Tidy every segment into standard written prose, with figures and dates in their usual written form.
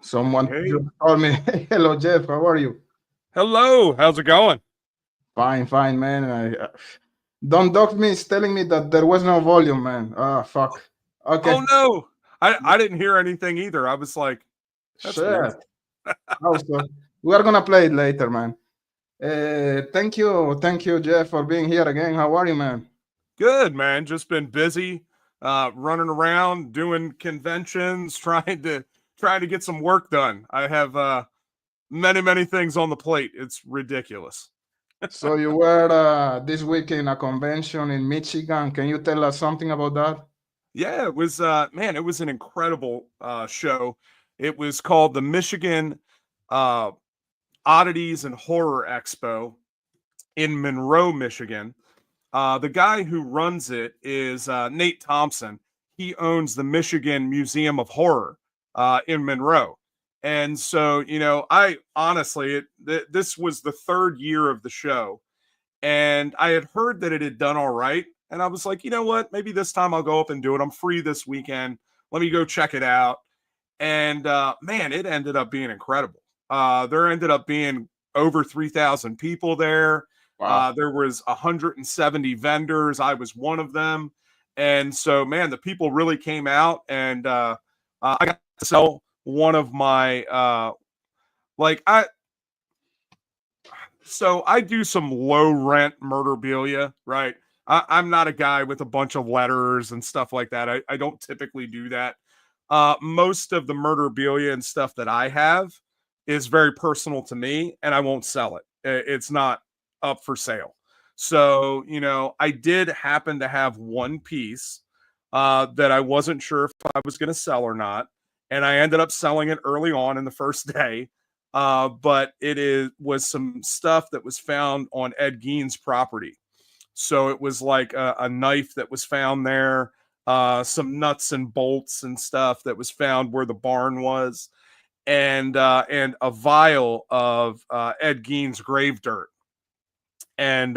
Someone Hey, just called me. Hello, Jeff. How are you? hello. How's it going? Fine, fine, man. Don't dock me. It's telling me that there was no volume, man. Ah, fuck. Okay. Oh no, I didn't hear anything either. I was like, that's weird. Shit. Also, we are gonna play it later, man. Thank you, Jeff, for being here again. How are you, man? Good man. Just been busy, running around, doing conventions, trying to get some work done. I have many things on the plate. It's ridiculous. So you were this week in a convention in Michigan. Can you tell us something about that? Yeah, it was man, it was an incredible show. It was called the Michigan uh, Oddities and Horror Expo in Monroe, Michigan. The guy who runs it is Nate Thompson. He owns the Michigan Museum of Horror in Monroe. And so, I honestly, this was the third year of the show. And I had heard that it had done all right. And I was like, you know what? Maybe this time I'll go up and do it. I'm free this weekend. Let me go check it out. And man, it ended up being incredible. There ended up being over 3,000 people there. Wow. There was 170 vendors. I was one of them. And so, man, the people really came out, and I got to sell one of my like I. So I do some low rent murderabilia, right? I'm not a guy with a bunch of letters and stuff like that. I don't typically do that. Most of the murderabilia and stuff that I have is very personal to me, and I won't sell it. It's not up for sale. So, I did happen to have one piece that I wasn't sure if I was going to sell or not. And I ended up selling it early on in the first day. But was some stuff that was found on Ed Gein's property. So it was like a knife that was found there, some nuts and bolts and stuff that was found where the barn was, and a vial of Ed Gein's grave dirt. And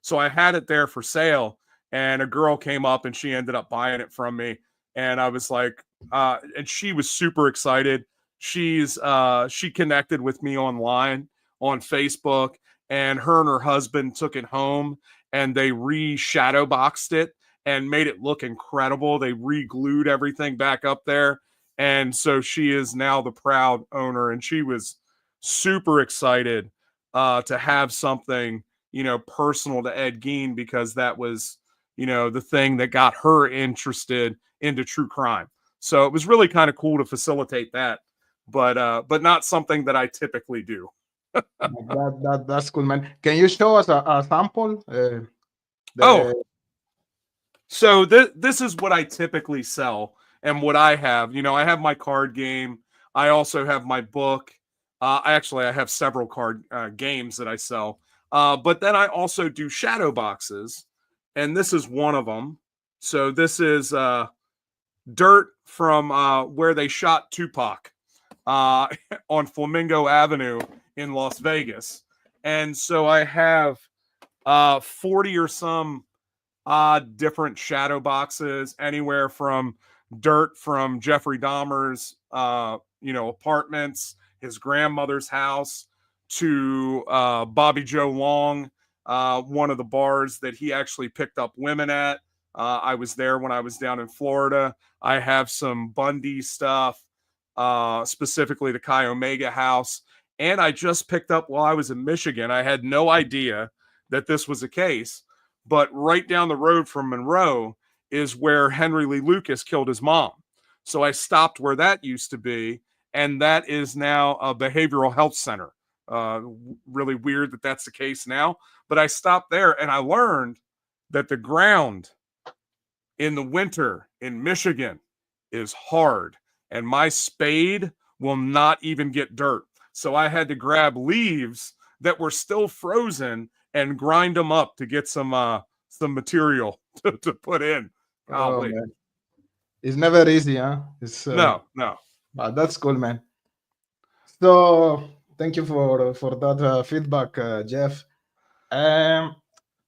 so I had it there for sale, and a girl came up and she ended up buying it from me. And I was like, and she was super excited. She connected with me online on Facebook, and her husband took it home and they shadow boxed it and made it look incredible. They glued everything back up there. And so she is now the proud owner, and she was super excited to have something, personal to Ed Gein, because that was, the thing that got her interested into true crime. So it was really kind of cool to facilitate that, but not something that I typically do. That's cool, man. Can you show us a sample? Oh, The so this is what I typically sell and what I have. I have my card game. I also have my book. I have several card games that I sell. But then I also do shadow boxes, and this is one of them. So this is dirt from where they shot Tupac on Flamingo Avenue in Las Vegas. And so I have 40 or some different shadow boxes, anywhere from dirt from Jeffrey Dahmer's apartments, his grandmother's house, to Bobby Joe Long, one of the bars that he actually picked up women at. I was there when I was down in Florida. I have some Bundy stuff, specifically the Chi Omega house. And I just picked up while I was in Michigan. I had no idea that this was a case, but right down the road from Monroe is where Henry Lee Lucas killed his mom. So I stopped where that used to be, and that is now a behavioral health center. Really weird that that's the case now, but I stopped there and I learned that the ground in the winter in Michigan is hard, and my spade will not even get dirt. So I had to grab leaves that were still frozen and grind them up to get some material to put in. Oh Golly. man, it's never easy, huh? It's No. but that's cool, man. So thank you for that feedback, Jeff. Um,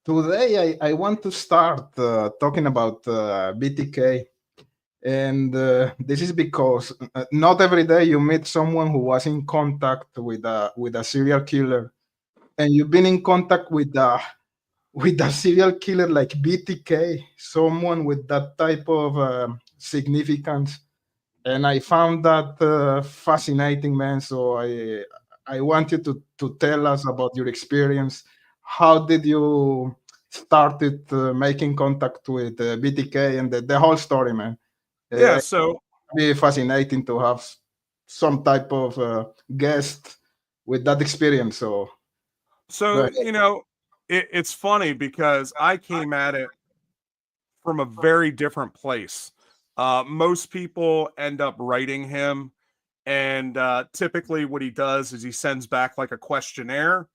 Today I want to start talking about BTK. And this is because not every day you meet someone who was in contact with a serial killer, and you've been in contact with a serial killer like BTK, someone with that type of significance. And I found that fascinating, man. So I want you to tell us about your experience. How did you started making contact with BTK and the whole story, man? Yeah, It'd so be fascinating to have some type of guest with that experience. So go so ahead. it's funny because I came at it from a very different place. Most people end up writing him, and typically what he does is he sends back like a questionnaire,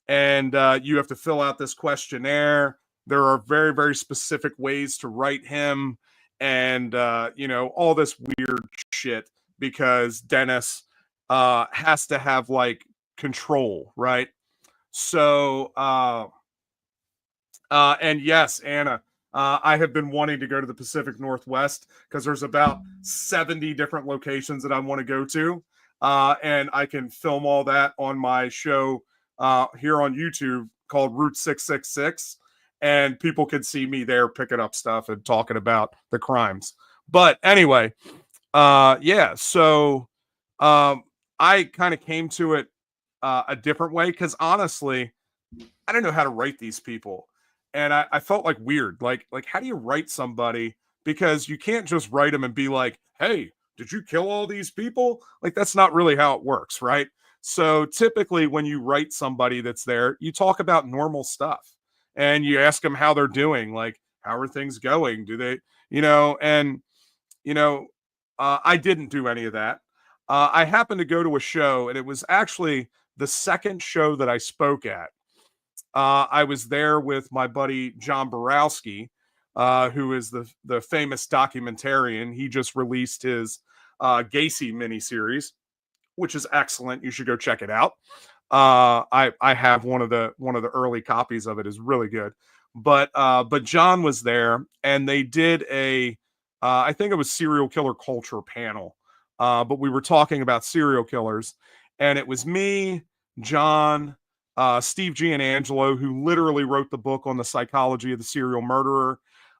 and you have to fill out this questionnaire. There are very, very specific ways to write him, and all this weird shit because Dennis has to have like control, right? So and yes, Anna, I have been wanting to go to the Pacific Northwest because there's about 70 different locations that I want to go to. And I can film all that on my show here on YouTube called Route 666. And people can see me there picking up stuff and talking about the crimes. But anyway, yeah, so um, I kind of came to it a different way because honestly, I don't know how to write these people. And I felt like weird. Like how do you write somebody? Because you can't just write them and be like, hey, did you kill all these people? Like that's not really how it works, right? So typically when you write somebody that's there, you talk about normal stuff and you ask them how they're doing, like how are things going? Do they, and you know, I didn't do any of that. I happened to go to a show and it was actually the second show that I spoke at. I was there with my buddy John Borowski, who is the famous documentarian. He just released his Gacy miniseries, which is excellent. You should go check it out. I have one of the early copies of it. Is really good. But John was there, and they did a I think it was serial killer culture panel. But we were talking about serial killers, and it was me, John, Steve Gianangelo, who literally wrote the book on the psychology of the serial murderer.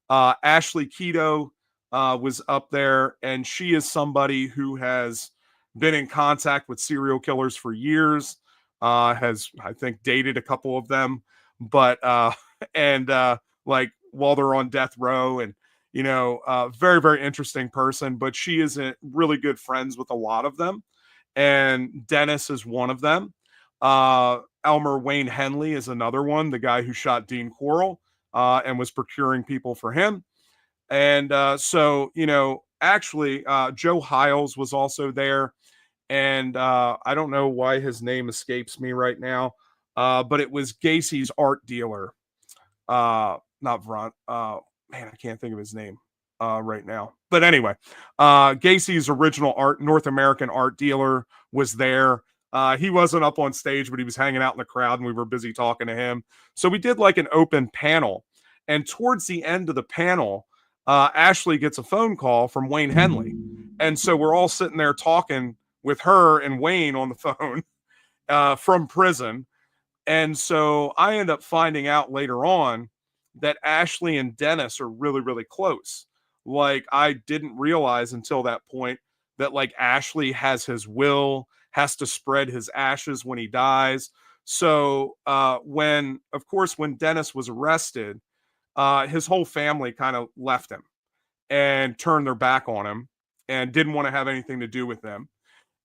Ashley Keto was up there, and she is somebody who has been in contact with serial killers for years. Has I think dated a couple of them, but and like while they're on death row, and very very interesting person. But she is really good friends with a lot of them, and Dennis is one of them. Elmer Wayne Henley is another one, the guy who shot Dean Quarrel and was procuring people for him. And so, actually, Joe Hiles was also there. And I don't know why his name escapes me right now, but it was Gacy's art dealer. Not Vront. Man, I can't think of his name right now. But anyway, Gacy's original North American art dealer was there. He wasn't up on stage, but he was hanging out in the crowd, and we were busy talking to him. So we did like an open panel. And towards the end of the panel, Ashley gets a phone call from Wayne Henley. And so we're all sitting there talking with her and Wayne on the phone from prison. And so I end up finding out later on that Ashley and Dennis are really, really close. Like I didn't realize until that point that like Ashley has his will, has to spread his ashes when he dies. So of course, when Dennis was arrested, his whole family kind of left him and turned their back on him and didn't want to have anything to do with them.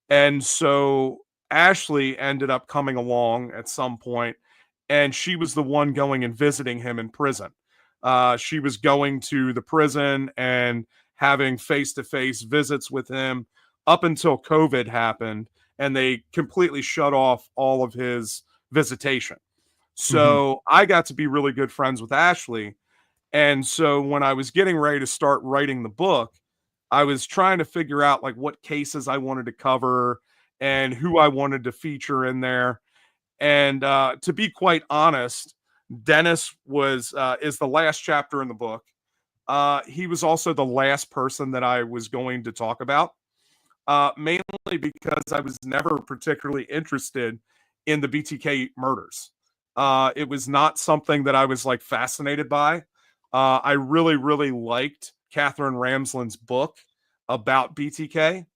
And so Ashley ended up coming along at some point, and she was the one going and visiting him in prison. She was going to the prison and having face to face visits with him up until COVID happened, and they completely shut off all of his visitation. Mhm. So I got to be really good friends with Ashley. And so when I was getting ready to start writing the book, I was trying to figure out like what cases I wanted to cover and who I wanted to feature in there. And to be quite honest, Dennis was is the last chapter in the book. he was also the last person that I was going to talk about, mainly because I was never particularly interested in the BTK murders. It was not something that I was like fascinated by. I really, really liked Catherine Ramsland's book about BTK.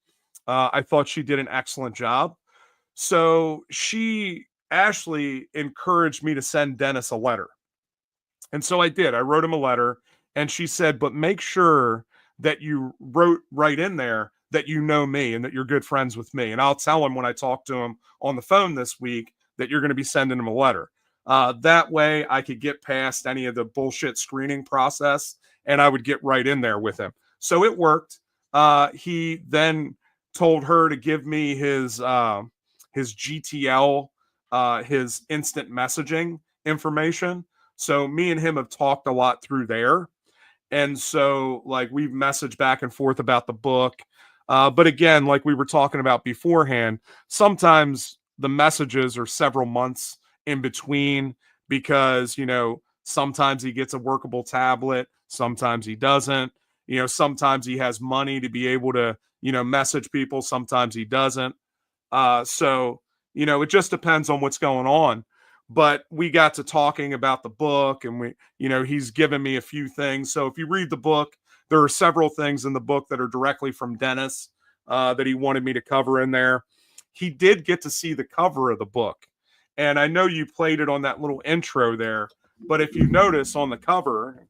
I thought she did an excellent job. So Ashley encouraged me to send Dennis a letter. And so I did. I wrote him a letter, and she said, but make sure that you wrote right in there that you know me and that you're good friends with me. And I'll tell him when I talk to him on the phone this week that you're going to be sending him a letter. That way I could get past any of the bullshit screening process and I would get right in there with him. So it worked. He then told her to give me his GTL, his instant messaging information. So me and him have talked a lot through there. And so like we've messaged back and forth about the book. But again, like we were talking about beforehand, sometimes the messages are several months in between because, sometimes he gets a workable tablet, sometimes he doesn't. Sometimes he has money to be able to, message people, sometimes he doesn't. So, it just depends on what's going on. But we got to talking about the book and he's given me a few things. So if you read the book, there are several things in the book that are directly from Dennis that he wanted me to cover in there. He did get to see the cover of the book. And I know you played it on that little intro there, but if you notice on the cover,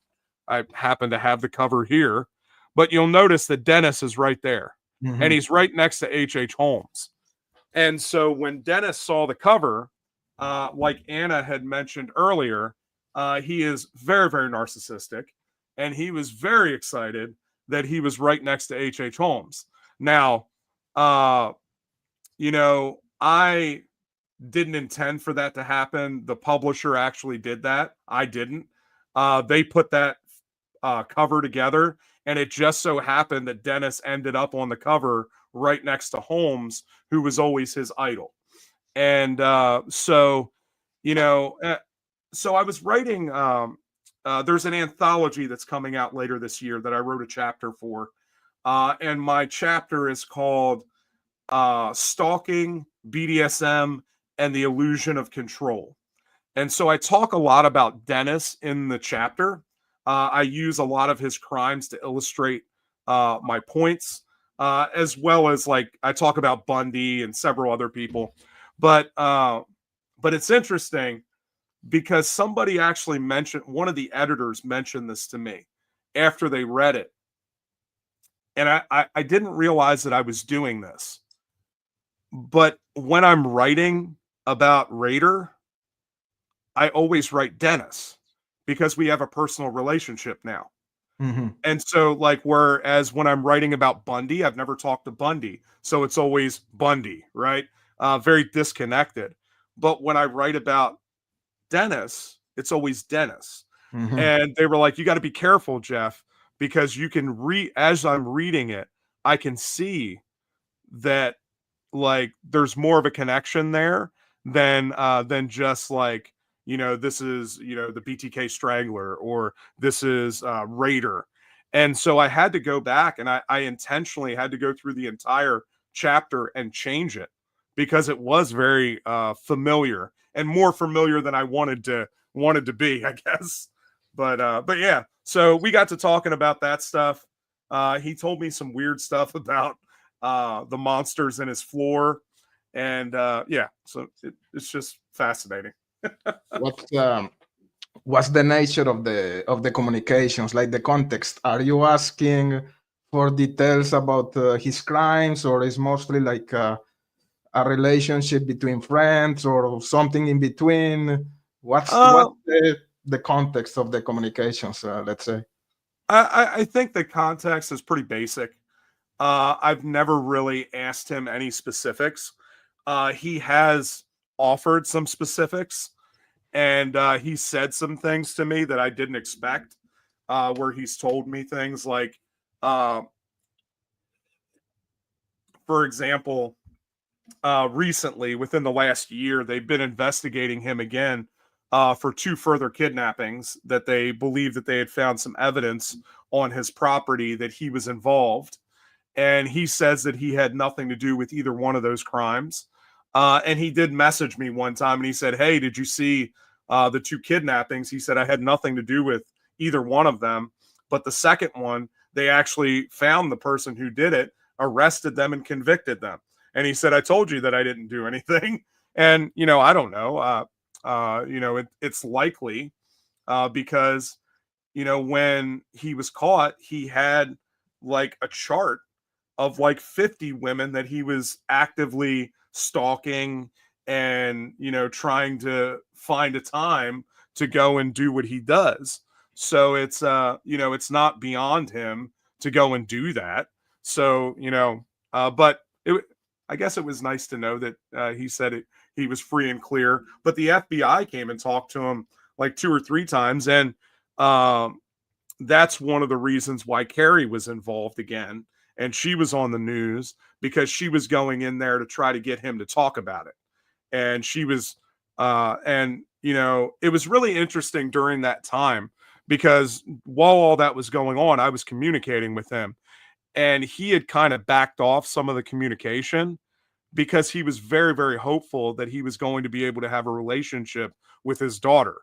I happen to have the cover here, but you'll notice that Dennis is right there. Mm-hmm. And he's right next to H.H. Holmes. And so when Dennis saw the cover, like Anna had mentioned earlier, he is very, very narcissistic. And he was very excited that he was right next to H.H. Holmes. Now, I didn't intend for that to happen. The publisher actually did that. I didn't. They put that cover together, and it just so happened that Dennis ended up on the cover right next to Holmes, who was always his idol. And so I was writing, there's an anthology that's coming out later this year that I wrote a chapter for. And my chapter is called Stalking, BDSM, and the Illusion of Control. And so I talk a lot about Dennis in the chapter. I use a lot of his crimes to illustrate my points, as well as like I talk about Bundy and several other people. But it's interesting because somebody actually mentioned, one of the editors mentioned this to me after they read it. And I didn't realize that I was doing this. But when I'm writing about Rader, I always write Dennis because we have a personal relationship now. Mm-hmm. And so like, whereas when I'm writing about Bundy, I've never talked to Bundy. So it's always Bundy, right? Very disconnected. But when I write about Dennis, it's always Dennis. Mm-hmm. And they were like, you got to be careful, Jeff, because you can as I'm reading it, I can see that like there's more of a connection there than just like, this is, the BTK Strangler or this is Rader. And so I had to go back and I intentionally had to go through the entire chapter and change it because it was very familiar and more familiar than I wanted to be, I guess. But yeah, so we got to talking about that stuff. He told me some weird stuff about the monsters in his floor. And yeah, so it's just fascinating. What's the nature of the communications, like the context? Are you asking for details about his crimes, or is mostly like a relationship between friends or something in between? What's the context of the communications, let's say? I think the context is pretty basic. I've never really asked him any specifics. He has offered some specifics, and he said some things to me that I didn't expect, where he's told me things like, for example, recently, within the last year, they've been investigating him again for 2 further kidnappings that they believe that they had found some evidence on his property that he was involved. And he says that he had nothing to do with either one of those crimes. And he did message me one time and he said, "Hey, did you see the 2 kidnappings?" He said, "I had nothing to do with either one of them. But the second one, they actually found the person who did it, arrested them, and convicted them." And he said, "I told you that I didn't do anything." And, I don't know. It's likely because, when he was caught, he had like a chart of like 50 women that he was actively stalking and, trying to find a time to go and do what he does. So it's not beyond him to go and do that. So, but I guess it was nice to know that he said he was free and clear, but the FBI came and talked to him like 2 or 3 times. And that's one of the reasons why Carrie was involved again. And she was on the news because she was going in there to try to get him to talk about it. And she was, it was really interesting during that time because while all that was going on, I was communicating with him and he had kind of backed off some of the communication because he was very, very hopeful that he was going to be able to have a relationship with his daughter.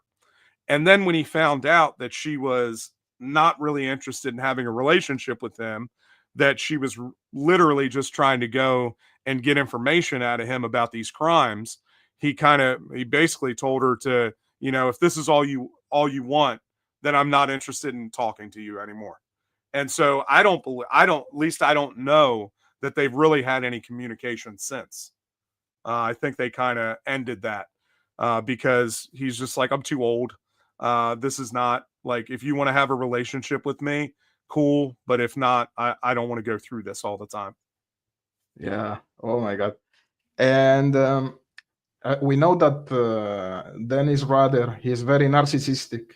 And then when he found out that she was not really interested in having a relationship with him, that she was literally just trying to go and get information out of him about these crimes, he basically told her to, if this is all you want, then I'm not interested in talking to you anymore. And so I don't know that they've really had any communication since. I think they kind of ended that because he's just like, "I'm too old. This is not like, if you want to have a relationship with me, cool. But if not, I don't want to go through this all the time." Yeah. Oh my God. And we know that Dennis Rader, he's very narcissistic.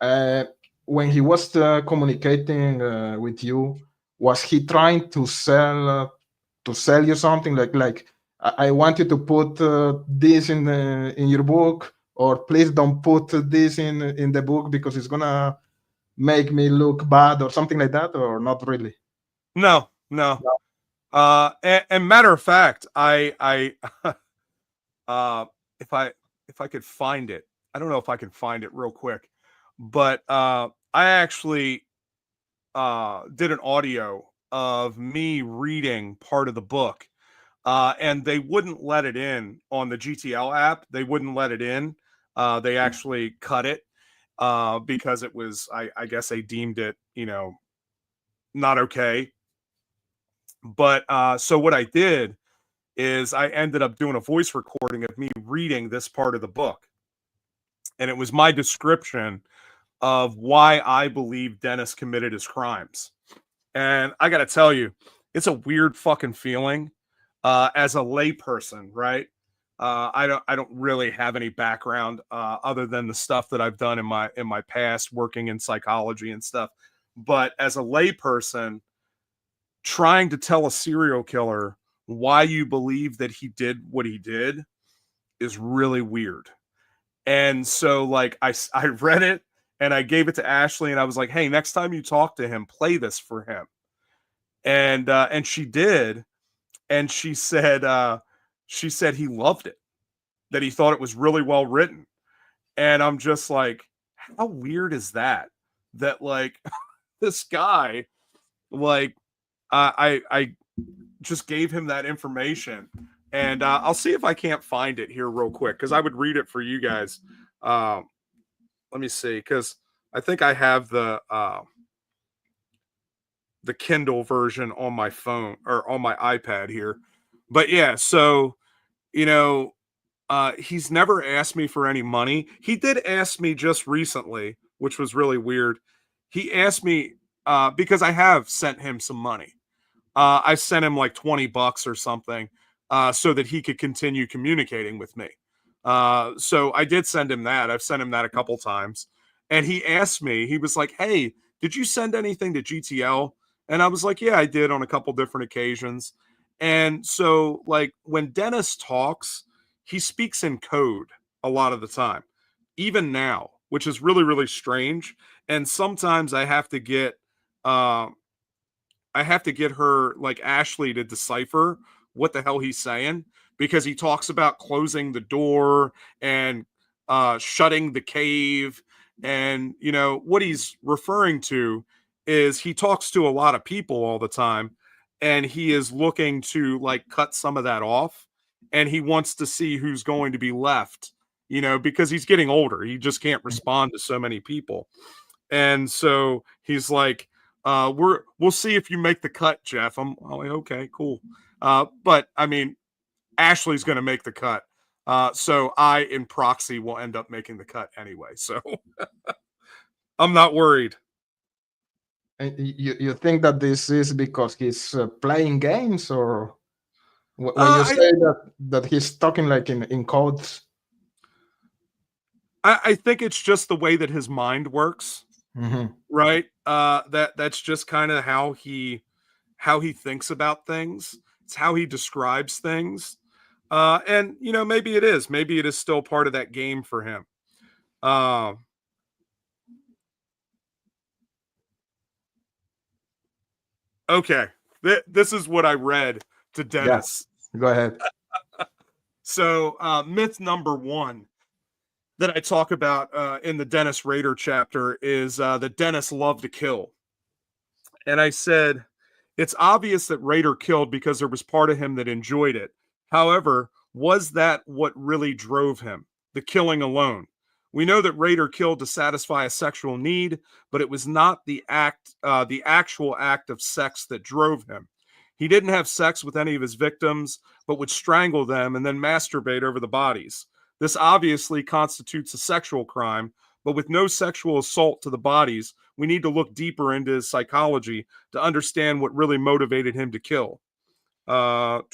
Uh, when he was communicating with you, was he trying to sell you something like I want you to put this in your book, or please don't put this in the book because it's gonna make me look bad or something like that, or not really? No. And matter of fact, I if I could find it, I don't know if I can find it real quick, but I actually did an audio of me reading part of the book, and they wouldn't let it in on the GTL app. They wouldn't let it in. They actually cut it because it was, I guess they deemed it, not okay. But so what I did is I ended up doing a voice recording of me reading this part of the book. And it was my description of why I believe Dennis committed his crimes. And I got to tell you, it's a weird fucking feeling as a layperson, right? I don't really have any background other than the stuff that I've done in my past, working in psychology and stuff. But as a layperson, trying to tell a serial killer why you believe that he did what he did is really weird. And so like I read it and I gave it to Ashley and I was like, "Hey, next time you talk to him, play this for him." And she did, and she said he loved it, that he thought it was really well written. And I'm just like, how weird is that? That like this guy, like I just gave him that information, and I'll see if I can't find it here real quick because I would read it for you guys. Let me see, because I think I have the Kindle version on my phone or on my iPad here. But yeah, so he's never asked me for any money. He did ask me just recently, which was really weird. He asked me because I have sent him some money. I sent him like $20 or something so that he could continue communicating with me. So I did send him that. I've sent him that a couple times. And he asked me, he was like, "Hey, did you send anything to GTL?" And I was like, "Yeah, I did on a couple different occasions." And so, like, when Dennis talks, he speaks in code a lot of the time, even now, which is really, really strange. And sometimes I have to get I have to get her, like Ashley, to decipher what the hell he's saying, because he talks about closing the door and shutting the cave. And, you know, what he's referring to is he talks to a lot of people all the time, and he is looking to like cut some of that off. And he wants to see who's going to be left, you know, because he's getting older. He just can't respond to so many people. And so he's like, we'll see if you make the cut, Jeff. I'm like, okay, cool. But I mean, Ashley's going to make the cut. So I, in proxy, will end up making the cut anyway. So I'm not worried. And you think that this is because he's playing games, or when you I, say that he's talking like in codes? I think it's just the way that his mind works, right? That's just kind of how he thinks about things. It's how he describes things. And you know, maybe it is still part of that game for him. Okay, this is what I read to Dennis. Yeah. Go ahead. So myth number 1 that I talk about in the Dennis Rader chapter is that Dennis loved to kill. And I said, it's obvious that Rader killed because there was part of him that enjoyed it. However, was that what really drove him? The killing alone. We know that Rader killed to satisfy a sexual need, but it was not the actual act of sex that drove him. He didn't have sex with any of his victims, but would strangle them and then masturbate over the bodies. This obviously constitutes a sexual crime, but with no sexual assault to the bodies, we need to look deeper into his psychology to understand what really motivated him to kill. Let's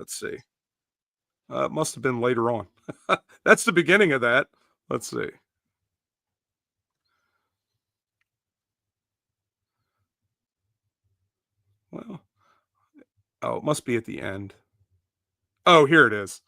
see. It must have been later on. That's the beginning of that. Let's see. Well, oh, it must be at the end. Oh, here it is.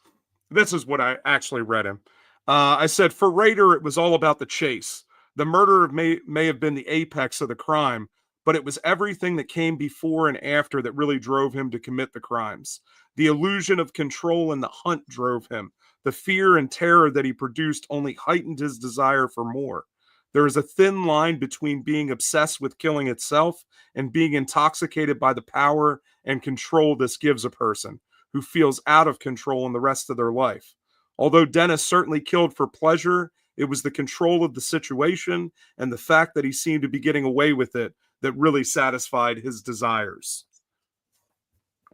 This is what I actually read him. I said, for Rader, it was all about the chase. The murder may have been the apex of the crime, but it was everything that came before and after that really drove him to commit the crimes. The illusion of control and the hunt drove him. The fear and terror that he produced only heightened his desire for more. There is a thin line between being obsessed with killing itself and being intoxicated by the power and control this gives a person who feels out of control in the rest of their life. Although Dennis certainly killed for pleasure, it was the control of the situation and the fact that he seemed to be getting away with it that really satisfied his desires.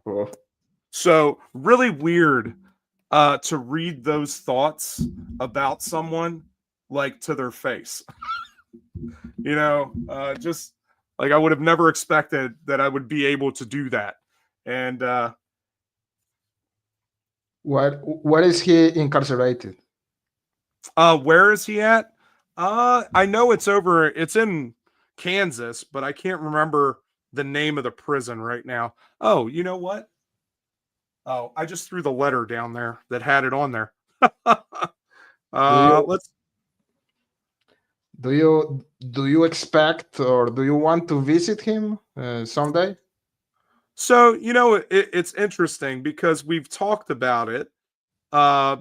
Cool. So, really weird to read those thoughts about someone like to their face. You know, just like I would have never expected that I would be able to do that. And Where is he incarcerated? where is he at? I know it's in Kansas, but I can't remember the name of the prison right now. Oh, you know what? Oh, I just threw the letter down there that had it on there. Let's. Do you expect, or do you want to visit him someday? So, you know, it's interesting because we've talked about it.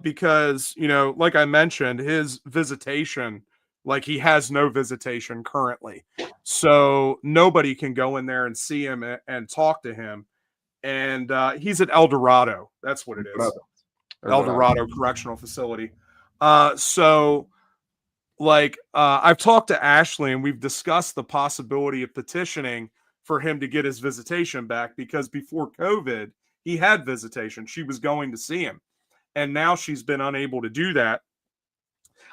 Because, you know, like I mentioned, his visitation, like he has no visitation currently. So nobody can go in there and see him and talk to him. And he's at El Dorado. That's what it is. El Dorado Correctional Facility. So like I've talked to Ashley and we've discussed the possibility of petitioning for him to get his visitation back, because before COVID, he had visitation. She was going to see him, and now she's been unable to do that.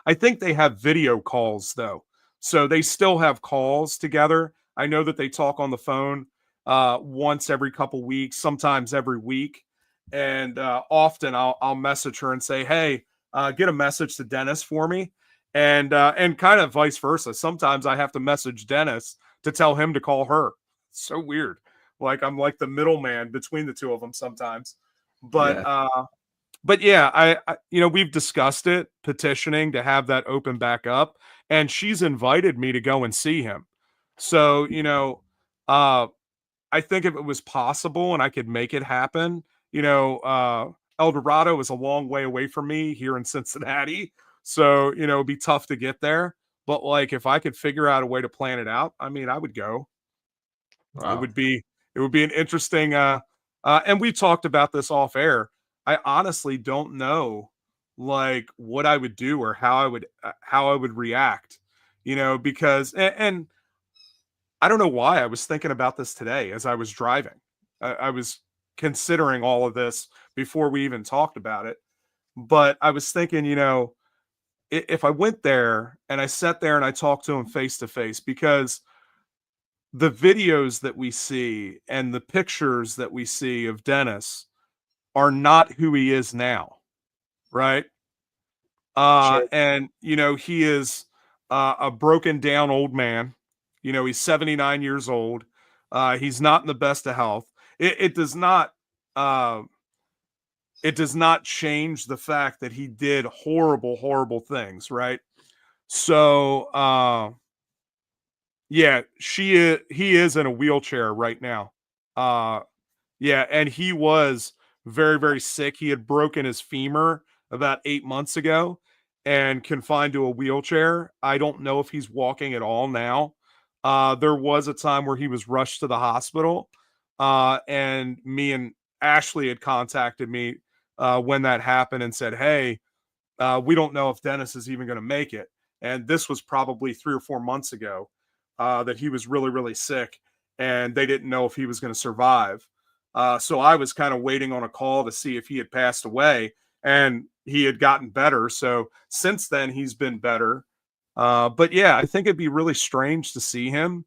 I think they have video calls though, so they still have calls together. I know that they talk on the phone once every couple weeks, sometimes every week, and often I'll message her and say, "Hey, get a message to Dennis for me," and kind of vice versa. Sometimes I have to message Dennis to tell him to call her. It's so weird. Like I'm like the middleman between the two of them sometimes, but. Yeah. But yeah, I you know, we've discussed it, petitioning to have that open back up, and she's invited me to go and see him. So, I think if it was possible and I could make it happen, El Dorado is a long way away from me here in Cincinnati. So, it'd be tough to get there. But like if I could figure out a way to plan it out, I mean, I would go. It Wow. would be an interesting and we talked about this off air. I honestly don't know like what I would do or how I would react, because and I don't know why I was thinking about this today as I was driving. I was considering all of this before we even talked about it, but I was thinking, if I went there and I sat there and I talked to him face to face, because the videos that we see and the pictures that we see of Dennis are not who he is now, right? Sure. And he is a broken down old man. He's 79 years old. He's not in the best of health. It does not uh, change the fact that he did horrible, horrible things, right? So yeah, he is in a wheelchair right now. Uh yeah, and he was very, very sick. He had broken his femur about 8 months ago and confined to a wheelchair. I don't know if he's walking at all now. There was a time where he was rushed to the hospital, and me and Ashley had contacted me when that happened and said, "Hey, we don't know if Dennis is even going to make it." And this was probably 3 or 4 months ago that he was really, really sick, and they didn't know if he was going to survive. So I was kind of waiting on a call to see if he had passed away, and he had gotten better. So since then, he's been better. But yeah, I think it'd be really strange to see him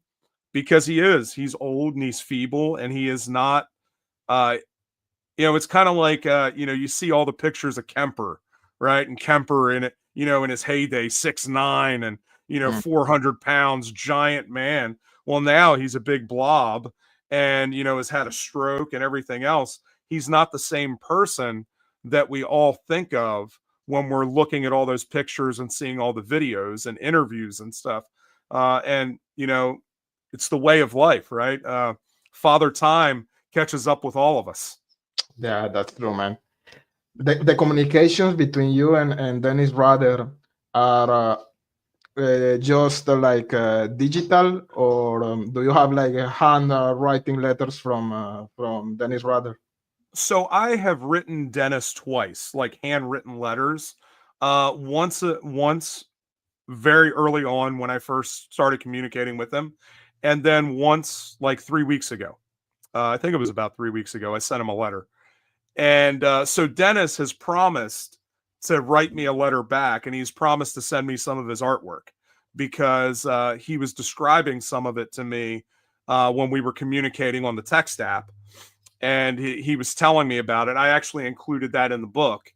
because he's old and he's feeble and he is not, uh, it's kind of like, you see all the pictures of Kemper, right? And Kemper in it, in his heyday, 6'9" and, Mm. 400 pounds, giant man. Well, now he's a big blob and, has had a stroke and everything else. He's not the same person that we all think of when we're looking at all those pictures and seeing all the videos and interviews and stuff. And, it's the way of life, right? Father Time catches up with all of us. Yeah, that's true, man. The communications between you and Dennis Rader are just like digital, or do you have like a hand writing letters from Dennis Rader? So I have written Dennis twice, like handwritten letters. Once very early on when I first started communicating with him, and then once like 3 weeks ago. I think it was about 3 weeks ago. I sent him a letter, and so Dennis has promised to write me a letter back, and he's promised to send me some of his artwork because he was describing some of it to me when we were communicating on the text app, and he was telling me about it. I actually included that in the book,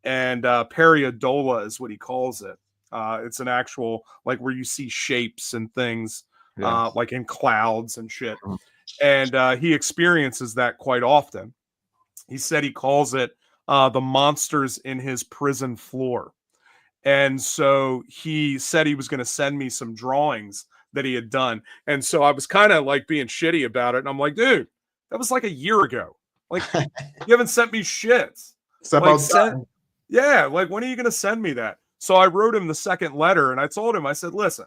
and periodola is what he calls it. It's an actual like where you see shapes and things Yeah. like in clouds and shit, Mm. and he experiences that quite often. He said he calls it the monsters in his prison floor. And so he said he was going to send me some drawings that he had done. And so I was kind of like being shitty about it. And I'm like, dude, that was like a year ago. Like, you haven't sent me shit. It's Like, about time. yeah, like, when are you going to send me that? So I wrote him the second letter and I told him, I said, listen,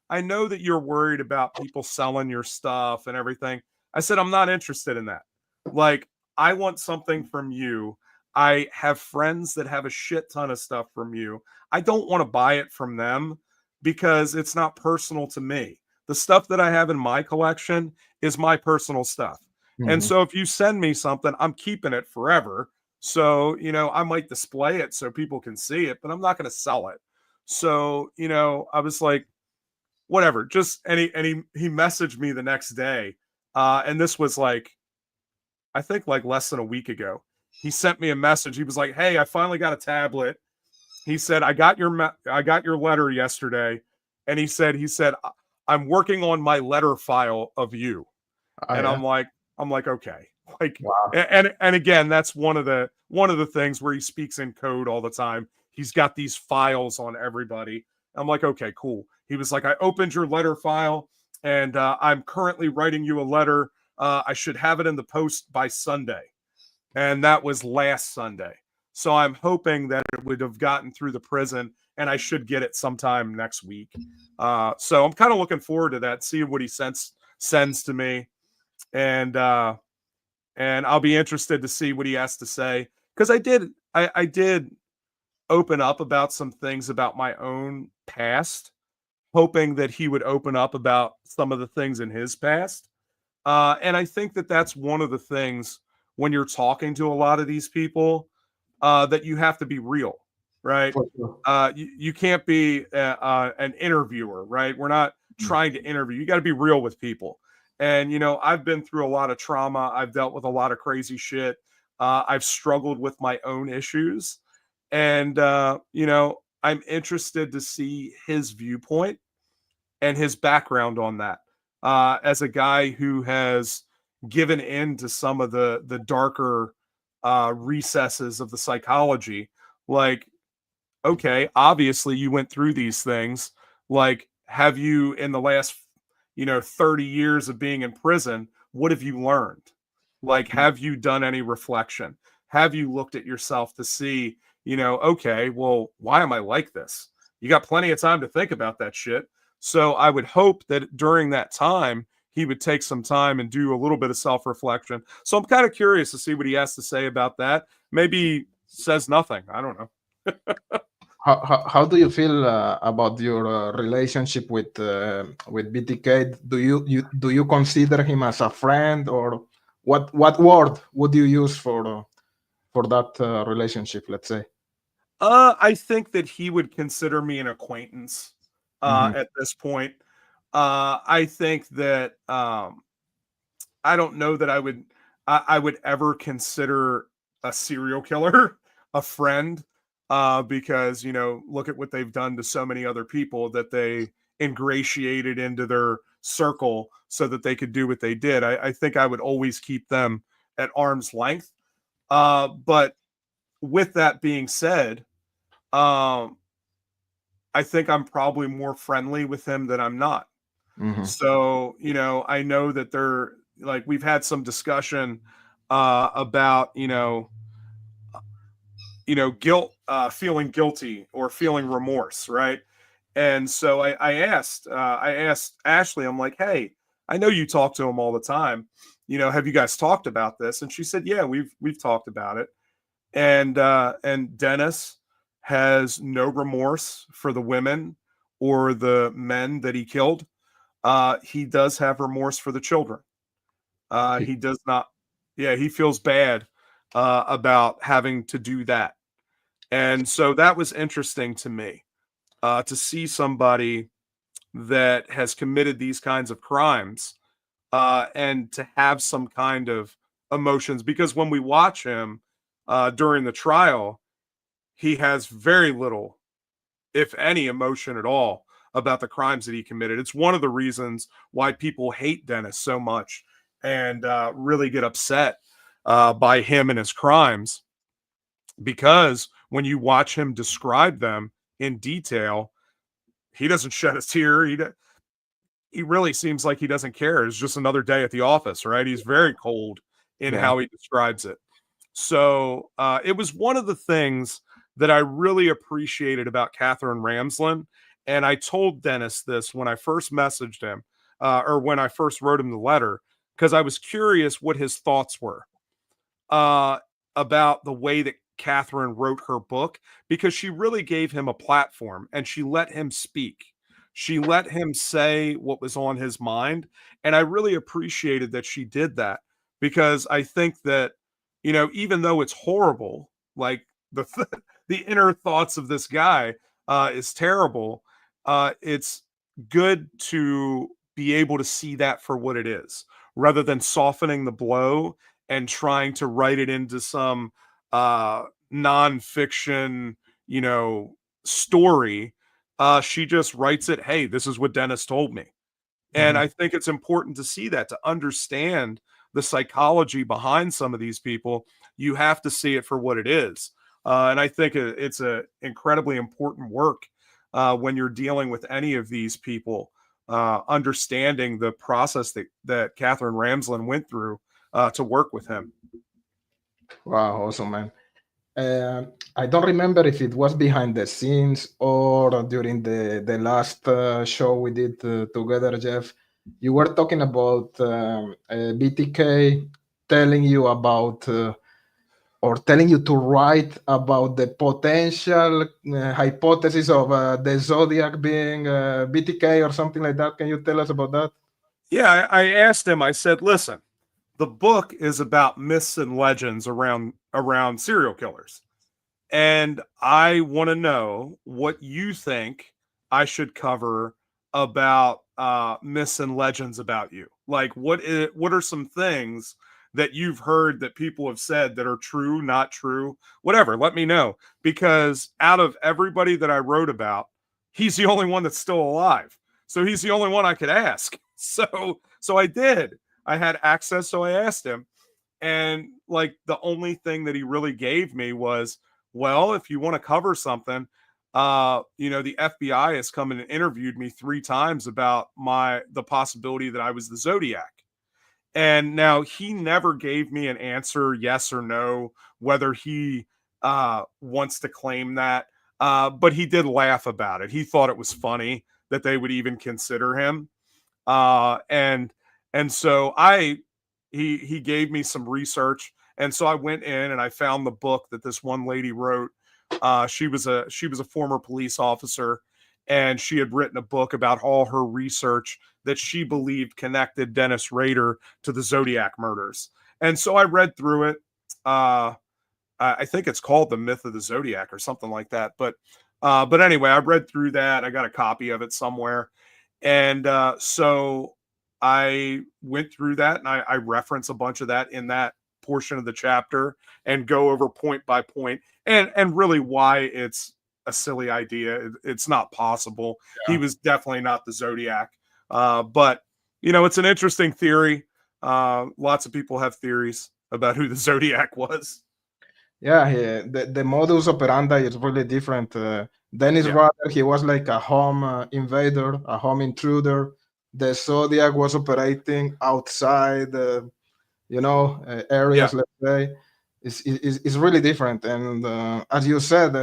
I know that you're worried about people selling your stuff and everything. I said, I'm not interested in that. Like, I want something from you. I have friends that have a shit ton of stuff from you. I don't want to buy it from them because it's not personal to me. The stuff that I have in my collection is my personal stuff. And Mhm. so if you send me something, I'm keeping it forever. So, I might display it so people can see it, but I'm not going to sell it. So, I was like, whatever, just, he messaged me the next day. And this was like, I think like less than a week ago. He sent me a message. He was like, "Hey, I finally got a tablet." He said, I got your letter yesterday." And he said, "I'm working on my letter file of you." Oh, And yeah. I'm like, "Okay." Like, Wow. and again, that's one of the things where he speaks in code all the time. He's got these files on everybody. I'm like, "Okay, cool." He was like, "I opened your letter file And I'm currently writing you a letter. I should have it in the post by Sunday. And that was last Sunday. So I'm hoping that it would have gotten through the prison, and I should get it sometime next week. So I'm kind of looking forward to that, seeing what he sends to me, and I'll be interested to see what he has to say, because I did open up about some things about my own past, hoping that he would open up about some of the things in his past. And I think that that's one of the things when you're talking to a lot of these people, that you have to be real, right? For sure. You can't be an interviewer, right? We're not trying to interview. You got to be real with people. And, I've been through a lot of trauma. I've dealt with a lot of crazy shit. I've struggled with my own issues. And, I'm interested to see his viewpoint and his background on that. As a guy who has given in to some of the darker recesses of the psychology, like, okay, obviously you went through these things. Like, have you, in the last 30 years of being in prison, what have you learned? Like, have you done any reflection? Have you looked at yourself to see, okay, well, why am I like this? You got plenty of time to think about that shit. So I would hope that during that time, he would take some time and do a little bit of self-reflection. So I'm kind of curious to see what he has to say about that. Maybe he says nothing. I don't know. How do you feel about your relationship with BTK? Do you consider him as a friend, or what word would you use for that relationship? Let's say. I think that he would consider me an acquaintance Mhm. at this point. I think that I don't know that I would ever consider a serial killer a friend, because look at what they've done to so many other people that they ingratiated into their circle so that they could do what they did. I think I would always keep them at arm's length. But with that being said, um, I think I'm probably more friendly with him than I'm not. Mhm. So, I know that they're like, we've had some discussion about, guilt, feeling guilty or feeling remorse, right? And so I asked Ashley, I'm like, hey, I know you talk to him all the time. Have you guys talked about this? And she said, yeah, we've talked about it. And Dennis has no remorse for the women or the men that he killed. He does have remorse for the children. He does not. Yeah, he feels bad about having to do that. And so that was interesting to me, to see somebody that has committed these kinds of crimes, and to have some kind of emotions. Because when we watch him during the trial, he has very little, if any, emotion at all about the crimes that he committed. It's one of the reasons why people hate Dennis so much and really get upset by him and his crimes, because when you watch him describe them in detail, he doesn't shed a tear. He really seems like he doesn't care. It's just another day at the office, right? He's very cold in Yeah. how he describes it. So it was one of the things that I really appreciated about Catherine Ramsland. And I told Dennis this when I first messaged him, or when I first wrote him the letter, because I was curious what his thoughts were uh, about the way that Catherine wrote her book, because she really gave him a platform and she let him speak. She let him say what was on his mind. And I really appreciated that she did that, because I think that, even though it's horrible, like the inner thoughts of this guy is terrible, it's good to be able to see that for what it is, rather than softening the blow and trying to write it into some nonfiction, story. She just writes it, hey, this is what Dennis told me. And Mhm. I think it's important to see that, to understand the psychology behind some of these people. You have to see it for what it is. And I think it's a incredibly important work when you're dealing with any of these people. understanding the process that Catherine Ramsland went through to work with him. Wow, awesome, man. I don't remember if it was behind the scenes or during the last show we did together, Jeff. You were talking about BTK telling you about or telling you to write about the potential hypothesis of the Zodiac being BTK or something like that. Can you tell us about that? Yeah, I asked him, I said, listen, the book is about myths and legends around serial killers. And I want to know what you think I should cover about myths and legends about you. Like, what are some things that you've heard that people have said that are true, not true, whatever? Let me know, because out of everybody that I wrote about, he's the only one that's still alive. So he's the only one I could ask. So I did. I had access, so I asked him, and like the only thing that he really gave me was, well, if you want to cover something, the FBI has come and interviewed me 3 times about the possibility that I was the Zodiac. And now he never gave me an answer, yes or no, whether he wants to claim that. But he did laugh about it. He thought it was funny that they would even consider him. And so he gave me some research, and so I went in and I found the book that this one lady wrote. She was a former police officer, and she had written a book about all her research that she believed connected Dennis Rader to the Zodiac murders. And so I read through it. I think it's called The Myth of the Zodiac or something like that. But anyway, I read through that. I got a copy of it somewhere. And so I went through that, and I reference a bunch of that in that portion of the chapter and go over point by point and really why it's a silly idea. It's not possible. Yeah. He was definitely not the Zodiac. But, it's an interesting theory. Lots of people have theories about who the Zodiac was. Yeah, the modus operandi is really different. Dennis Yeah. Rader, he was like a home invader, a home intruder. The Zodiac was operating outside, areas, Yeah. let's say. It's really different. And as you said,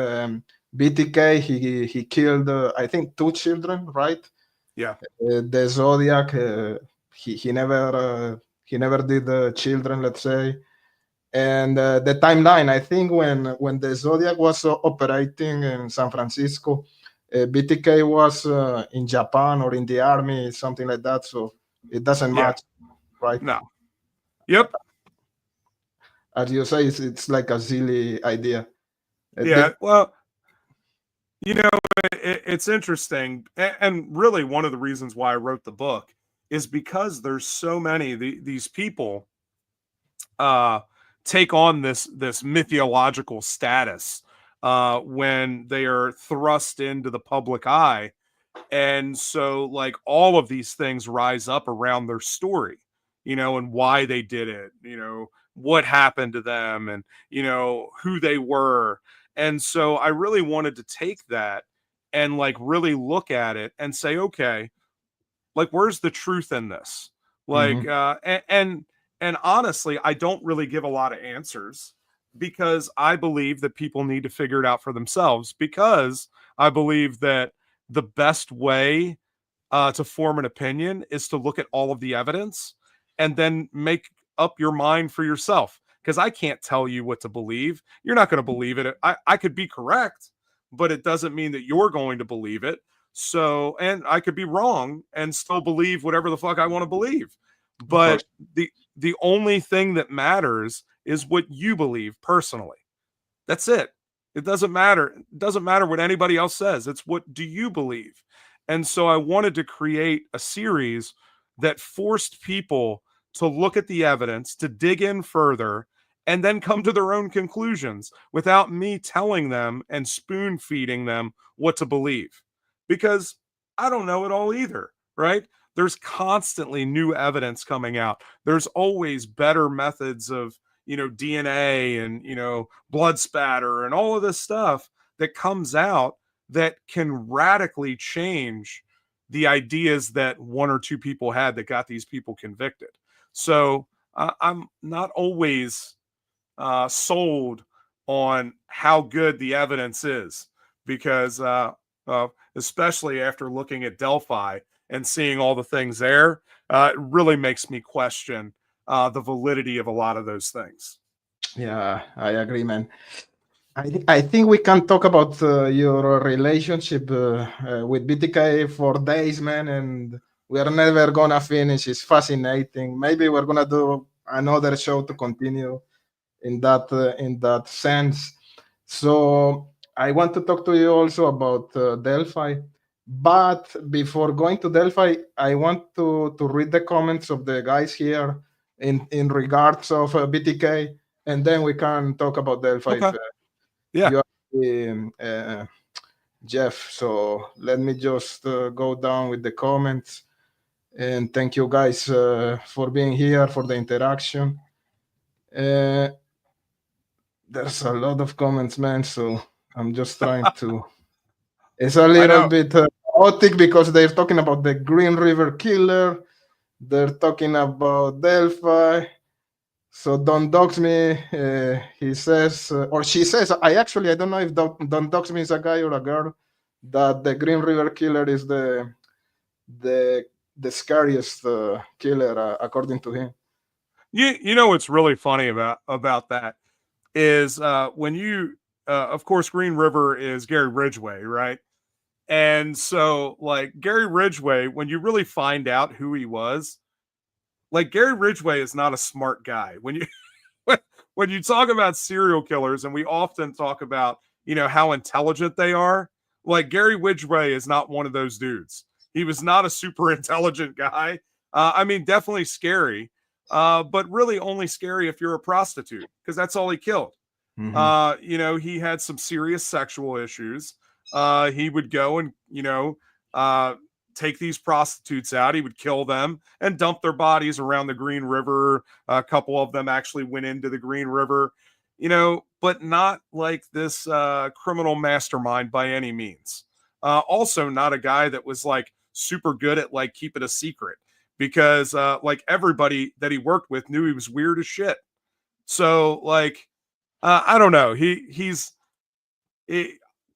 BTK, he killed, I think, 2 children, right? Yeah. The Zodiac, he never did children, let's say. And the timeline, I think, when the Zodiac was operating in San Francisco, BTK was in Japan or in the army, something like that. So it doesn't Yeah. match, right? No. Yep. As you say, it's like a silly idea. Yeah. Well, it's interesting. And really, one of the reasons why I wrote the book is because there's so many these people take on this mythological status when they are thrust into the public eye. And so, like, all of these things rise up around their story, and why they did it, what happened to them, and, who they were. And so I really wanted to take that and, like, really look at it and say, okay, like, where's the truth in this? Like, Mhm. and honestly, I don't really give a lot of answers, because I believe that people need to figure it out for themselves, because I believe that the best way to form an opinion is to look at all of the evidence and then make up your mind for yourself. Because I can't tell you what to believe. You're not going to believe it. I could be correct, but it doesn't mean that you're going to believe it. So, and I could be wrong and still believe whatever the fuck I want to believe. Of course. But the only thing that matters is what you believe personally. That's it. It doesn't matter. It doesn't matter what anybody else says. It's what do you believe? And so I wanted to create a series that forced people to look at the evidence, to dig in further, and then come to their own conclusions without me telling them and spoon feeding them what to believe. Because I don't know it all either, right? There's constantly new evidence coming out. There's always better methods of, DNA and, blood spatter and all of this stuff that comes out that can radically change the ideas that one or two people had that got these people convicted. So I'm not always sold on how good the evidence is, because especially after looking at Delphi and seeing all the things there, it really makes me question the validity of a lot of those things. Yeah, I agree, man. I think we can talk about your relationship with BTK for days, man, and we are never gonna finish. It's fascinating. Maybe we're gonna do another show to continue in that sense. So I want to talk to you also about Delphi. But before going to Delphi, I want to read the comments of the guys here in regards of BTK, and then we can talk about Delphi. Okay. Yeah. You are Jeff. So let me just go down with the comments. And thank you guys for being here, for the interaction. Uh, there's a lot of comments, man. So I'm just trying to. It's a I little know. bit chaotic because they're talking about the Green River Killer. They're talking about Delphi. So Don Dogs Me, he says, or she says, I don't know if Don Dogs Me is a guy or a girl, that the Green River Killer is the the scariest killer according to him. You know what's really funny about that is when you of course Green River is Gary Ridgway, right? And so like Gary Ridgway, when you really find out who he was, like Gary Ridgway is not a smart guy. When you when you talk about serial killers, and we often talk about, you know, how intelligent they are, like Gary Ridgway is not one of those dudes. He was not a super intelligent guy. I mean, definitely scary, but really only scary if you're a prostitute, because that's all he killed. Mm-hmm. You know, he had some serious sexual issues. He would go and, you know, take these prostitutes out. He would kill them and dump their bodies around the Green River. A couple of them actually went into the Green River, you know, but not like this criminal mastermind by any means. Also, not a guy that was like super good at like keeping a secret, because like everybody that he worked with knew he was weird as shit. So like, I don't know. He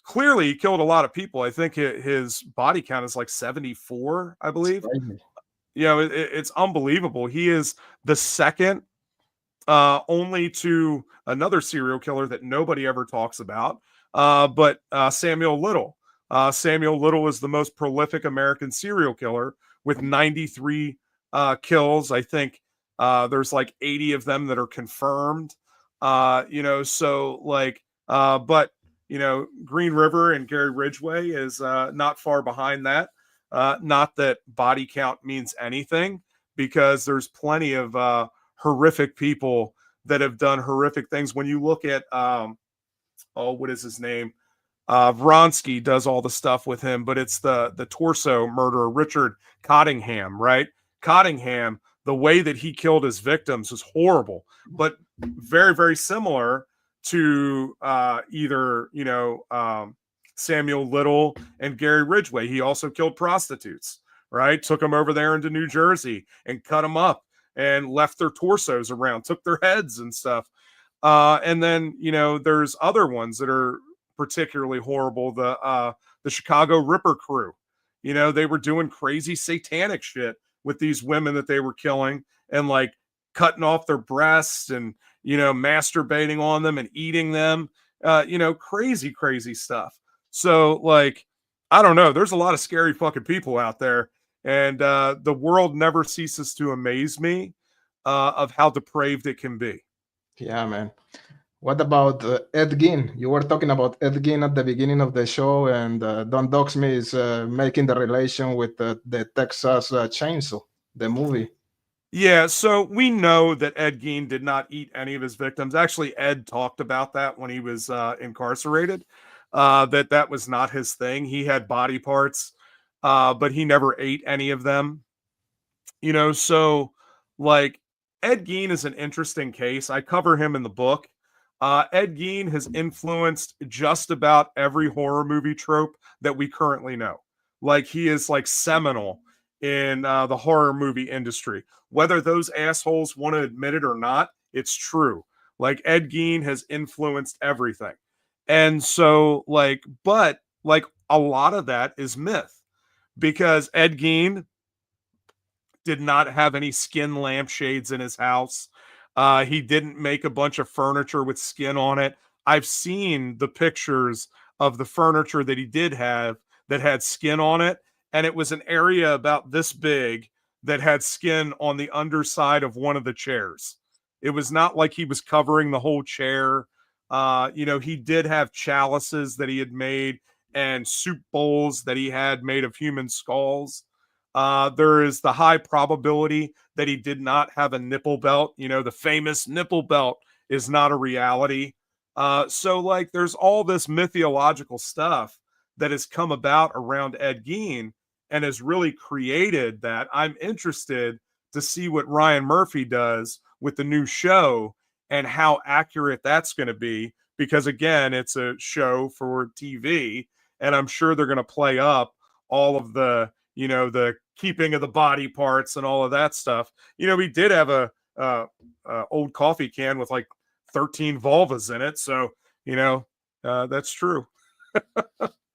clearly he killed a lot of people. I think his body count is like 74, I It's believe. crazy. You know, it's unbelievable. He is the second, only to another serial killer that nobody ever talks about, but Samuel Little. Samuel Little is the most prolific American serial killer with 93 kills. I think there's like 80 of them that are confirmed. You know, so like, but you know, Green River and Gary Ridgway is not far behind that. Not that body count means anything, because there's plenty of horrific people that have done horrific things. When you look at, what is his name? Vronsky does all the stuff with him, but it's the torso murderer, Richard Cottingham, right? Cottingham, the way that he killed his victims was horrible, but very, very similar to either, you know, Samuel Little and Gary Ridgway. He also killed prostitutes, right? Took them over there into New Jersey and cut them up and left their torsos around, took their heads and stuff. And then, you know, there's other ones that are particularly horrible. The Chicago Ripper crew, you know, they were doing crazy satanic shit with these women that they were killing, and like cutting off their breasts and, you know, masturbating on them and eating them, you know, crazy stuff. So like, I don't know, there's a lot of scary fucking people out there, and the world never ceases to amaze me of how depraved it can be. Yeah, man. What about Ed Gein? You were talking about Ed Gein at the beginning of the show, and Don Doxme is making the relation with the Texas Chainsaw, the movie. Yeah, so we know that Ed Gein did not eat any of his victims. Actually, Ed talked about that when he was incarcerated, that was not his thing. He had body parts, but he never ate any of them. You know, so like Ed Gein is an interesting case. I cover him in the book. Ed Gein has influenced just about every horror movie trope that we currently know. Like he is like seminal in the horror movie industry. Whether those assholes want to admit it or not, it's true. Like Ed Gein has influenced everything. And so but like a lot of that is myth because Ed Gein did not have any skin lampshades in his house. He didn't make a bunch of furniture with skin on it. I've seen the pictures of the furniture that he did have that had skin on it, and it was an area about this big that had skin on the underside of one of the chairs. It was not like he was covering the whole chair. He did have chalices that he had made and soup bowls that he had made of human skulls. There is the high probability that he did not have a nipple belt. The famous nipple belt is not a reality. So like there's all this mythological stuff that has come about around Ed Gein and has really created that. I'm interested to see what Ryan Murphy does with the new show and how accurate that's going to be, because again, it's a show for TV, and I'm sure they're going to play up all of the the keeping of the body parts and all of that stuff. We did have a old coffee can with like 13 vulvas in it, so that's true.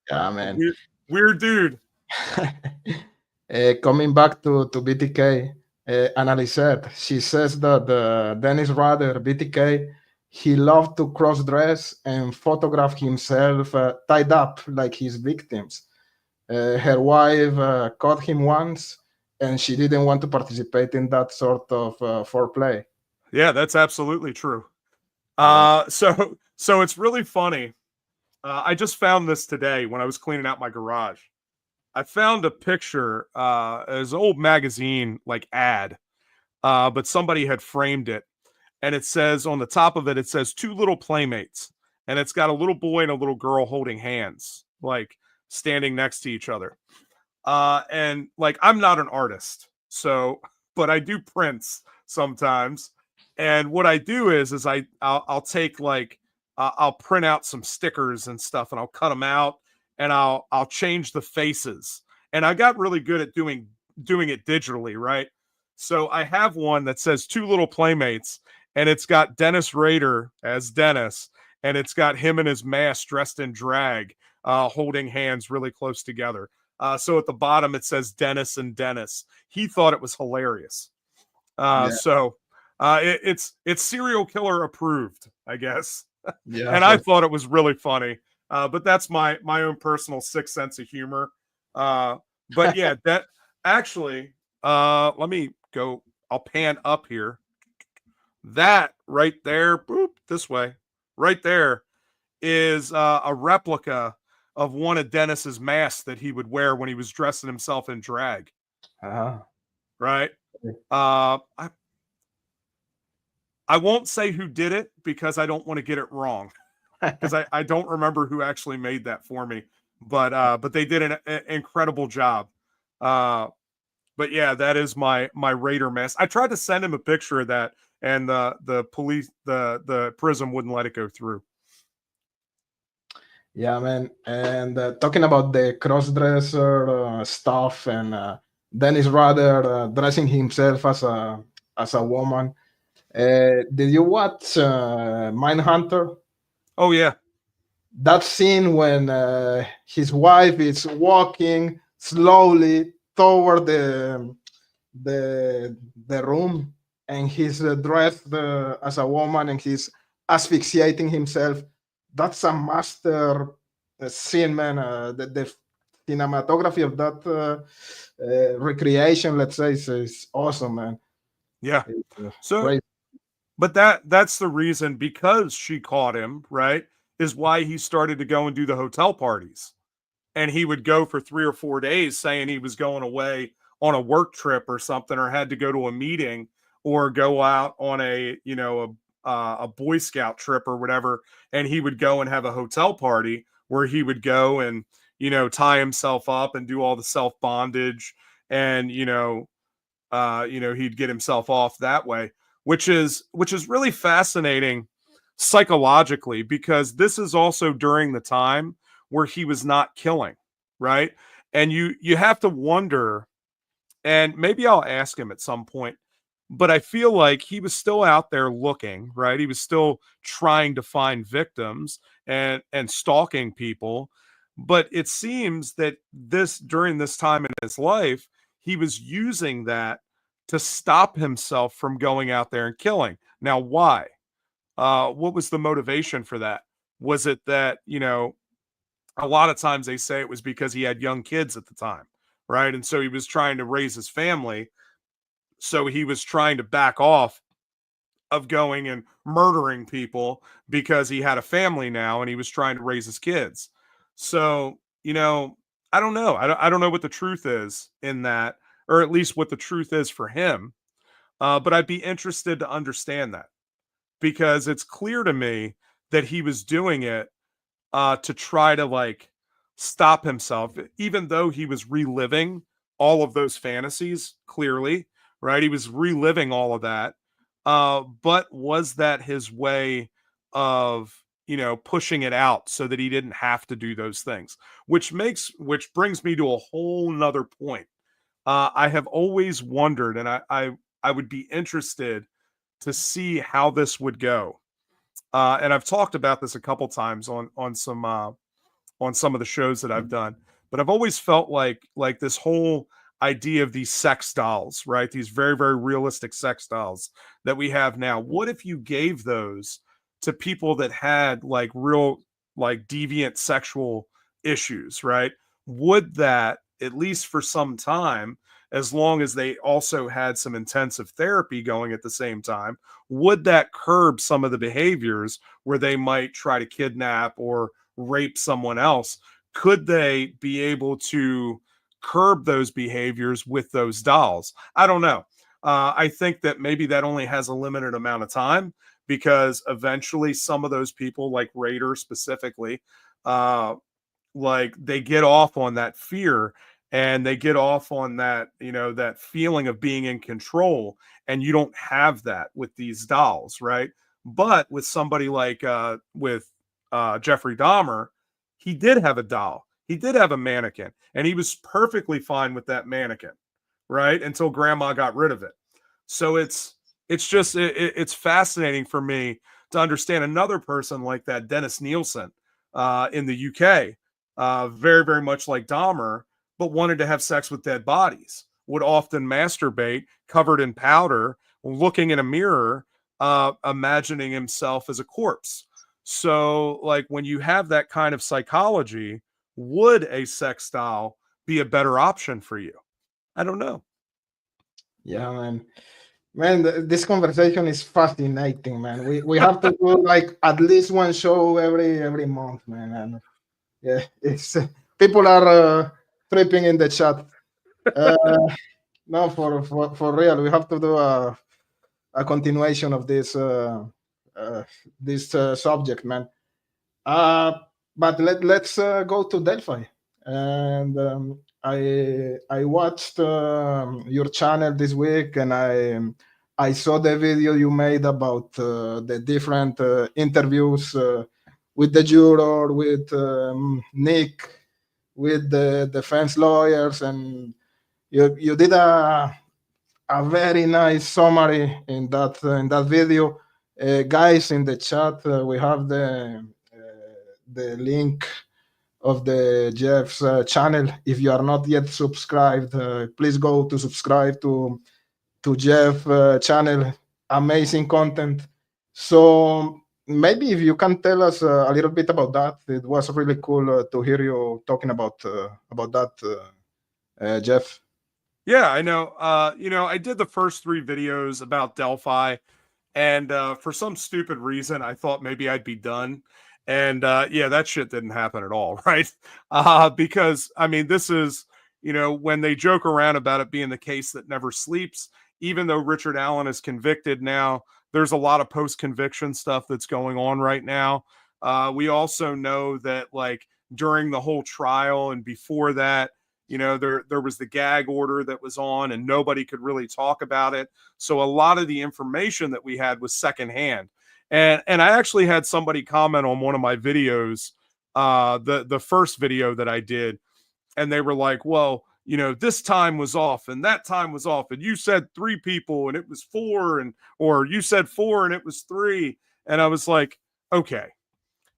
Yeah, man. Weird dude. Coming back to BTK, Annalise, she says that Dennis Rader, BTK, he loved to cross dress and photograph himself tied up like his victims. Her wife caught him once, and she didn't want to participate in that sort of foreplay. Yeah, that's absolutely true. So it's really funny. I just found this today when I was cleaning out my garage. I found a picture, as an old magazine like ad, but somebody had framed it, and it says on the top of it, it says two little playmates, and it's got a little boy and a little girl holding hands, like standing next to each other. And like I'm not an artist, so but I do prints sometimes. And what I do is I'll take like I'll print out some stickers and stuff, and I'll cut them out, and I'll change the faces. And I got really good at doing it digitally, right? So I have one that says two little playmates, and it's got Dennis Rader as Dennis, and it's got him and his mask dressed in drag, holding hands really close together. So at the bottom it says Dennis and Dennis. He thought it was hilarious. So it's serial killer approved, I guess. Yeah, And I thought it was really funny. But that's my own personal sick sense of humor. But yeah, that actually, let me go. I'll pan up here. That right there, boop, this way, right there is a replica of one of Dennis's masks that he would wear when he was dressing himself in drag. Right? I won't say who did it because I don't want to get it wrong, because I don't remember who actually made that for me, but they did an incredible job. But yeah, that is my Raider mask. I tried to send him a picture of that, and the police, the prison wouldn't let it go through. Yeah, man. And talking about the cross-dresser stuff, and Dennis Rader dressing himself as a woman. Did you watch Mindhunter? Oh yeah, that scene when his wife is walking slowly toward the room, and he's dressed as a woman, and he's asphyxiating himself. That's a master scene, man. The cinematography of that recreation, let's say, is awesome, man. Yeah. So, great. But that's the reason, because she caught him, right, is why he started to go and do the hotel parties. And he would go for 3 or 4 days saying he was going away on a work trip or something, or had to go to a meeting, or go out on a Boy Scout trip or whatever. And he would go and have a hotel party where he would go and, tie himself up and do all the self bondage, and, he'd get himself off that way, which is really fascinating psychologically, because this is also during the time where he was not killing, right? And you have to wonder, and maybe I'll ask him at some point, but I feel like he was still out there looking, right? He was still trying to find victims and stalking people. But it seems that this during this time in his life, he was using that to stop himself from going out there and killing. Now, why? What was the motivation for that? Was it that, a lot of times they say it was because he had young kids at the time, right? And so he was trying to raise his family. So he was trying to back off of going and murdering people because he had a family now and he was trying to raise his kids. So, I don't know. I don't know what the truth is in that, or at least what the truth is for him. But I'd be interested to understand that because it's clear to me that he was doing it to try to like stop himself, even though he was reliving all of those fantasies. Clearly, right? He was reliving all of that. But was that his way of pushing it out so that he didn't have to do those things? Which brings me to a whole nother point. I have always wondered, and I would be interested to see how this would go. And I've talked about this a couple times on some of the shows that I've done, but I've always felt like this whole idea of these sex dolls, right? These very, very realistic sex dolls that we have now. What if you gave those to people that had like real, like deviant sexual issues, right? Would that, at least for some time, as long as they also had some intensive therapy going at the same time, would that curb some of the behaviors where they might try to kidnap or rape someone else? Could they be able to curb those behaviors with those dolls? I don't know. I think that maybe that only has a limited amount of time because eventually some of those people, like Rader specifically, like they get off on that fear and they get off on that, that feeling of being in control. And you don't have that with these dolls, right? But with somebody like with Jeffrey Dahmer, he did have a doll. He did have a mannequin, and he was perfectly fine with that mannequin, right? Until grandma got rid of it. So it's fascinating for me to understand another person like that, Dennis Nielsen, in the UK, very, very much like Dahmer, but wanted to have sex with dead bodies, would often masturbate covered in powder, looking in a mirror, imagining himself as a corpse. So, like, when you have that kind of psychology, would a sex doll be a better option for you? I don't know. Yeah, man. Man, this conversation is fascinating, man. We have to do like at least one show every month, man. And yeah, it's people are tripping in the chat. Uh, no, for real, we have to do a continuation of this subject, man. Uh, but let's go to Delphi. And I watched your channel this week, and I saw the video you made about the different interviews with the juror, with Nick, with the defense lawyers, and you did a very nice summary in that video. Guys, in the chat, we have the link of the Jeff's channel. If you are not yet subscribed, please go to subscribe to Jeff channel. Amazing content. So maybe if you can tell us a little bit about that, it was really cool to hear you talking about that, Jeff. Yeah, I know. I did the first 3 videos about Delphi, and for some stupid reason, I thought maybe I'd be done. And yeah, that shit didn't happen at all, right? Because I mean, this is, when they joke around about it being the case that never sleeps, even though Richard Allen is convicted now, there's a lot of post-conviction stuff that's going on right now. We also know that like during the whole trial and before that, there was the gag order that was on and nobody could really talk about it. So a lot of the information that we had was secondhand. And I actually had somebody comment on one of my videos, the first video that I did, and they were like, well, this time was off and that time was off, and you said 3 people and it was 4, or you said 4 and it was 3. And I was like, okay,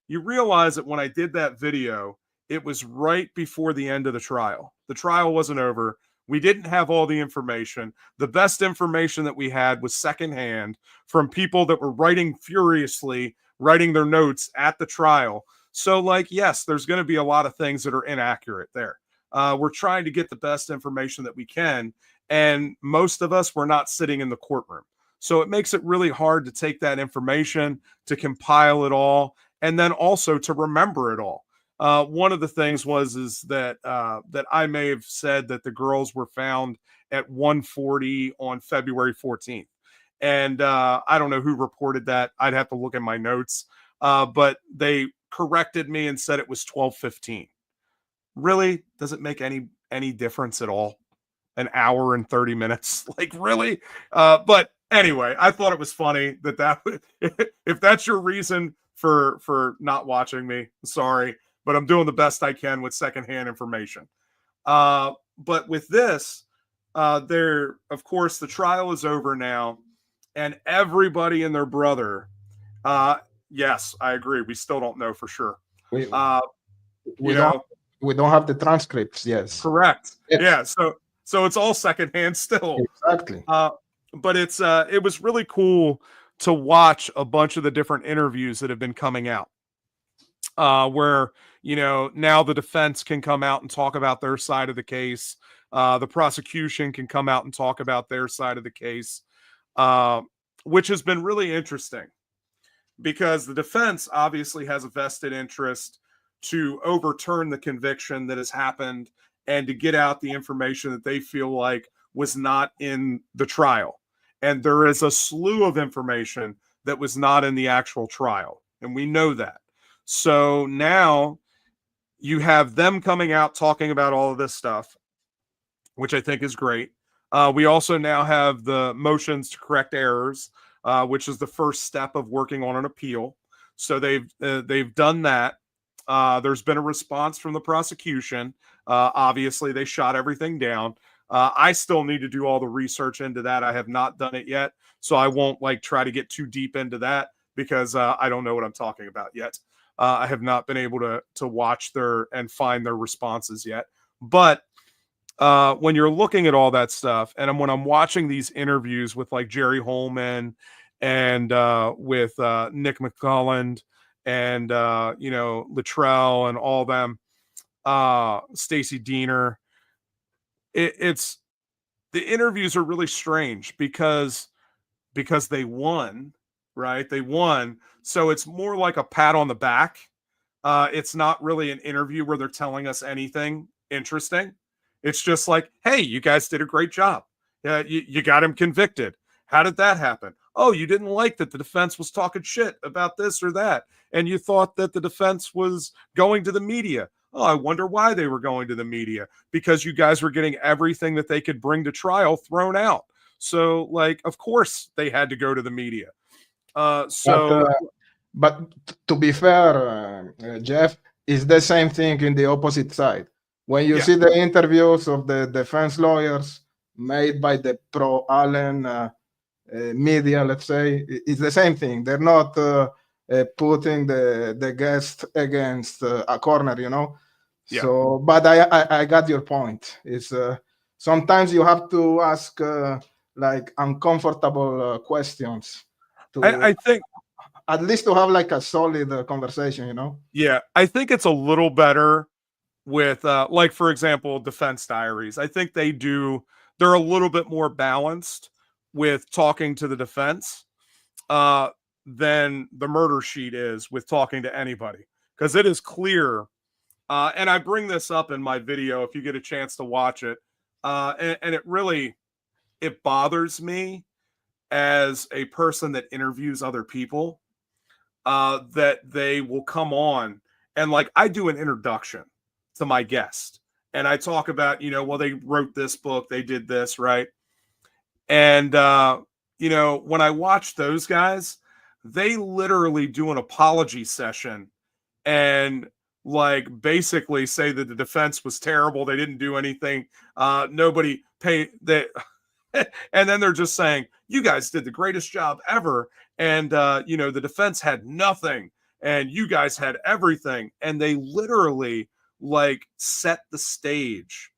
you realize that when I did that video, it was right before the end of the trial. The trial wasn't over. We didn't have all the information. The best information that we had was secondhand from people that were writing furiously, writing their notes at the trial. So, like, yes, there's going to be a lot of things that are inaccurate there. We're trying to get the best information that we can. And most of us were not sitting in the courtroom. So it makes it really hard to take that information, to compile it all, and then also to remember it all. One of the things is that I may have said that the girls were found at 1:40 on February 14th. And I don't know who reported that. I'd have to look at my notes. But they corrected me and said it was 12:15. Really? Does it make any difference at all? An hour and 30 minutes? Like, really? But anyway, I thought it was funny that if that's your reason for not watching me, sorry, but I'm doing the best I can with secondhand information. But with this, of course, the trial is over now, and everybody and their brother, yes, I agree. We still don't know for sure. We don't have the transcripts. Yes, correct. Yes. Yeah. So it's all secondhand still. Exactly. But it was really cool to watch a bunch of the different interviews that have been coming out, where, now the defense can come out and talk about their side of the case. The prosecution can come out and talk about their side of the case, which has been really interesting because the defense obviously has a vested interest to overturn the conviction that has happened and to get out the information that they feel like was not in the trial. And there is a slew of information that was not in the actual trial. And we know that. So now you have them coming out talking about all of this stuff, which I think is great. We also now have the motions to correct errors, which is the first step of working on an appeal. So they've done that. There's been a response from the prosecution. Obviously, they shot everything down. I still need to do all the research into that. I have not done it yet, so I won't try to get too deep into that because I don't know what I'm talking about yet. I have not been able to watch and find their responses yet. But when you're looking at all that stuff, and when I'm watching these interviews with Jerry Holman and with Nick McClelland and Luttrell and all them, Stacy Diener, it's the interviews are really strange because they won, right? They won. So it's more like a pat on the back. It's not really an interview where they're telling us anything interesting. It's just like, hey, you guys did a great job. You got him convicted. How did that happen? Oh, you didn't like that the defense was talking shit about this or that. And you thought that the defense was going to the media. Oh, I wonder why they were going to the media, because you guys were getting everything that they could bring to trial thrown out. So, of course they had to go to the media. But to be fair, Jeff, it's the same thing in the opposite side. When you see the interviews of the defense lawyers made by the pro-Allen media, let's say, it's the same thing. They're not putting the guest against a corner, Yeah. So, but I got your point. It's sometimes you have to ask uncomfortable questions I think at least to have a solid conversation, Yeah, I think it's a little better with for example, Defense Diaries. I think they're a little bit more balanced with talking to the defense than the Murder Sheet is with talking to anybody, because it is clear, and I bring this up in my video if you get a chance to watch it, and it bothers me as a person that interviews other people, that they will come on and I do an introduction to my guest and I talk about, well, they wrote this book, they did this, right? And, when I watch those guys, they literally do an apology session and like basically say that the defense was terrible. They didn't do anything. Nobody paid that. And then they're just saying, you guys did the greatest job ever. And, the defense had nothing and you guys had everything. And they literally like set the stage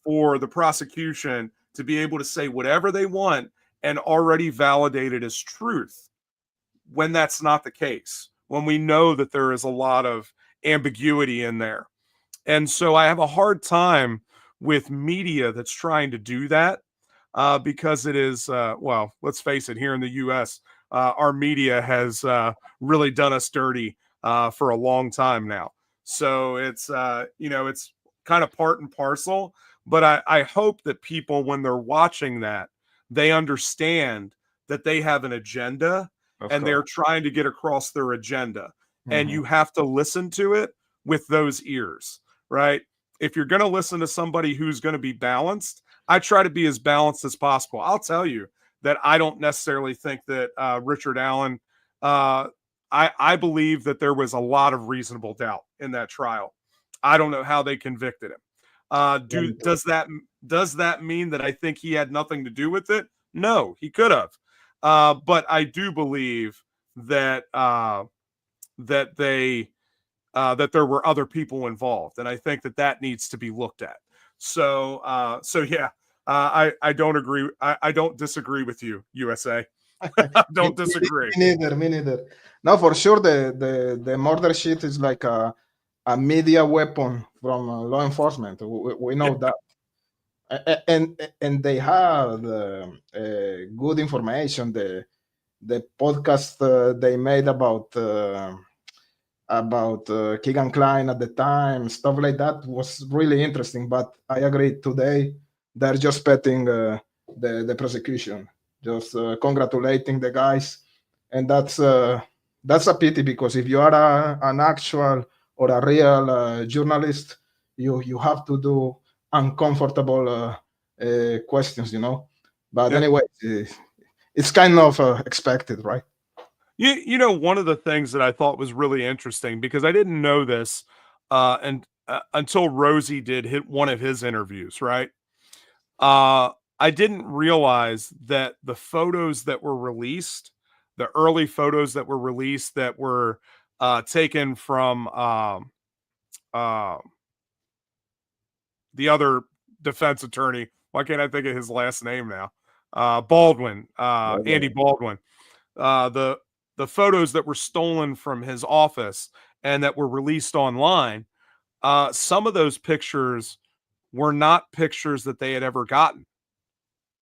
for the prosecution to be able to say whatever they want and already validate it as truth when that's not the case, when we know that there is a lot of ambiguity in there. And so I have a hard time with media that's trying to do that because it is, well, let's face it, here in the US, our media has really done us dirty for a long time now. So it's, it's kind of part and parcel. But I hope that people, when they're watching that, they understand that they have an agenda and they're trying to get across their agenda. And you have to listen to it with those ears, right? If you're going to listen to somebody who's going to be balanced, I try to be as balanced as possible. I'll tell you that I don't necessarily think that Richard Allen, I believe that there was a lot of reasonable doubt in that trial. I don't know how they convicted him. Does that mean that I think he had nothing to do with it? No, he could have. But I do believe that that there were other people involved, and I think that needs to be looked at. So yeah, I don't agree. I don't disagree with you, USA. Don't disagree. Me neither. No, for sure, the murder sheet is like a media weapon from law enforcement. We know that. And they have good information. The podcast they made about Keegan Klein at the time, stuff like that was really interesting. But I agree, today they're just petting the prosecution, just congratulating the guys, and that's a pity, because if you are an actual or a real journalist, you have to do uncomfortable questions, But anyway, it's kind of expected, right? One of the things that I thought was really interesting, because I didn't know this until Rosie did hit one of his interviews, right? I didn't realize that the photos that were released, the early photos that were released that were taken from the other defense attorney. Why can't I think of his last name now? Baldwin, Andy Baldwin. The photos that were stolen from his office and that were released online, some of those pictures were not pictures that they had ever gotten,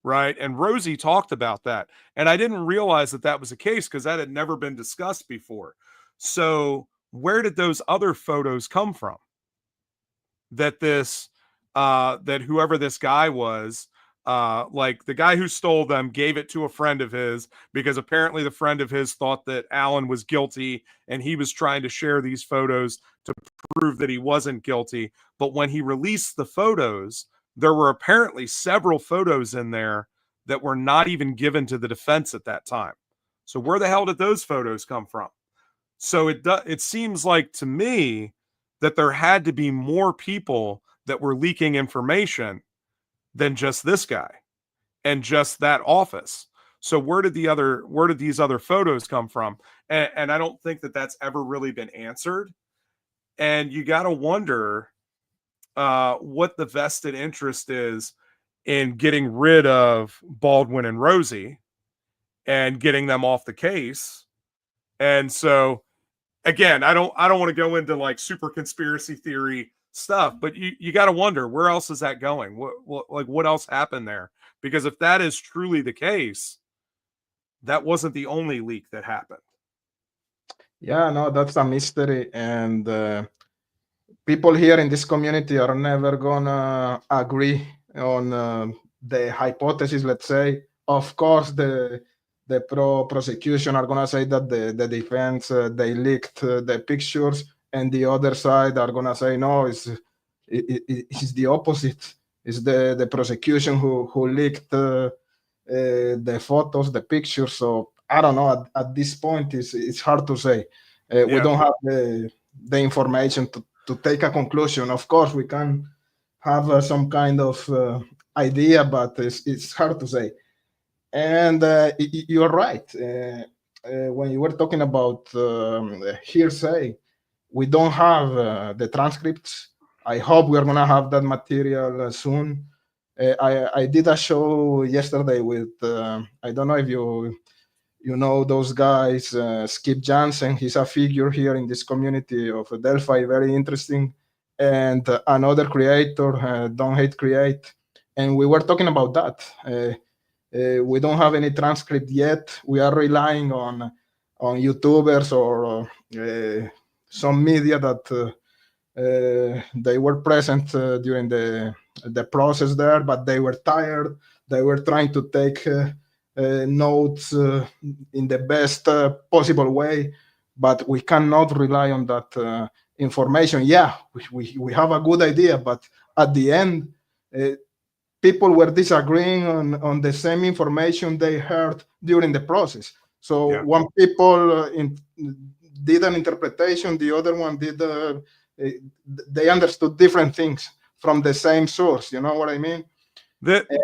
right? And Rosie talked about that. And I didn't realize that was the case, because that had never been discussed before. So where did those other photos come from? That whoever this guy was, like the guy who stole them gave it to a friend of his, because apparently the friend of his thought that Allen was guilty and he was trying to share these photos to prove that he wasn't guilty. But when he released the photos, there were apparently several photos in there that were not even given to the defense at that time. So where the hell did those photos come from? So it seems like to me that there had to be more people that were leaking information than just this guy and just that office. So where did these other photos come from? And I don't think that that's ever really been answered. And you got to wonder what the vested interest is in getting rid of Baldwin and Rosie and getting them off the case. And so, again, I don't want to go into like super conspiracy theory stuff, but you got to wonder, where else is that going? What else happened there? Because if that is truly the case, that wasn't the only leak that happened. Yeah, no, that's a mystery, and people here in this community are never gonna agree on the hypothesis. Let's say, of course, the prosecution are gonna say that the defense they leaked the pictures, and the other side are gonna say no, it's the opposite. It's the prosecution who leaked the photos, the pictures. So I don't know. At this point, it's hard to say. We don't have the information to take a conclusion. Of course, we can have some kind of idea, but it's hard to say. And you're right. When you were talking about hearsay, we don't have the transcripts. I hope we're gonna have that material soon. I did a show yesterday with I don't know if you know those guys, Skip Jansen. He's a figure here in this community of Delphi, very interesting, and another creator, Don't Hate Create, and we were talking about that. We don't have any transcript yet. We are relying on YouTubers or some media that they were present during the process there, but they were tired. They were trying to take notes in the best possible way, but we cannot rely on that information. Yeah, we have a good idea, but at the end, people were disagreeing on the same information they heard during the process. So Yeah. one people did an interpretation, the other one did. They understood different things from the same source. You know what I mean? That And,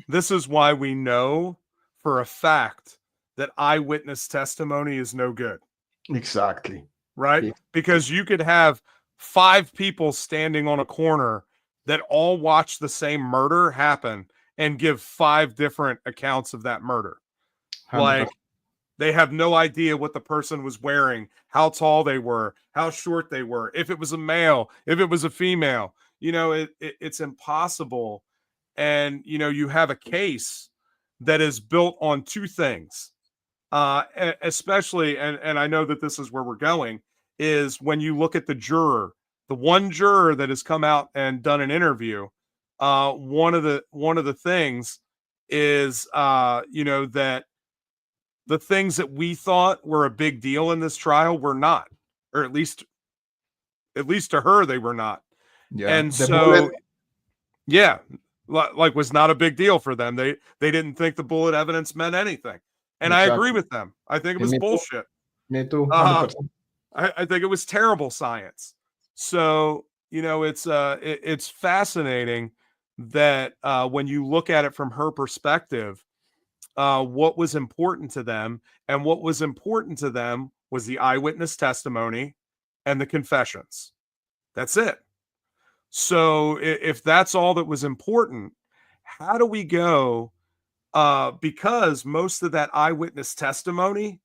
this is why we know for a fact that eyewitness testimony is no good. exactly. Right? Because you could have 5 people standing on a corner that all watch the same murder happen and give 5 different accounts of that murder. 100%. Like, they have no idea what the person was wearing, how tall they were, how short they were, if it was a male, if it was a female. You know, it's impossible. And, you know, you have a case that is built on 2 things. Especially, and I know that this is where we're going, is when you look at the one juror that has come out and done an interview. One of the things is, you know, that the things that we thought were a big deal in this trial were not, or at least to her, they were not. Yeah. And The so, bullet, yeah, like was not a big deal for them. They didn't think the bullet evidence meant anything. And I agree exactly. with them. I think it was Me too. bullshit. Me too. Uh, 100%. I think it was terrible science. So, you know, it's fascinating that when you look at it from her perspective, what was important to them, and what was important to them was the eyewitness testimony and the confessions. That's it. So if that's all that was important, how do we go? Because most of that eyewitness testimony,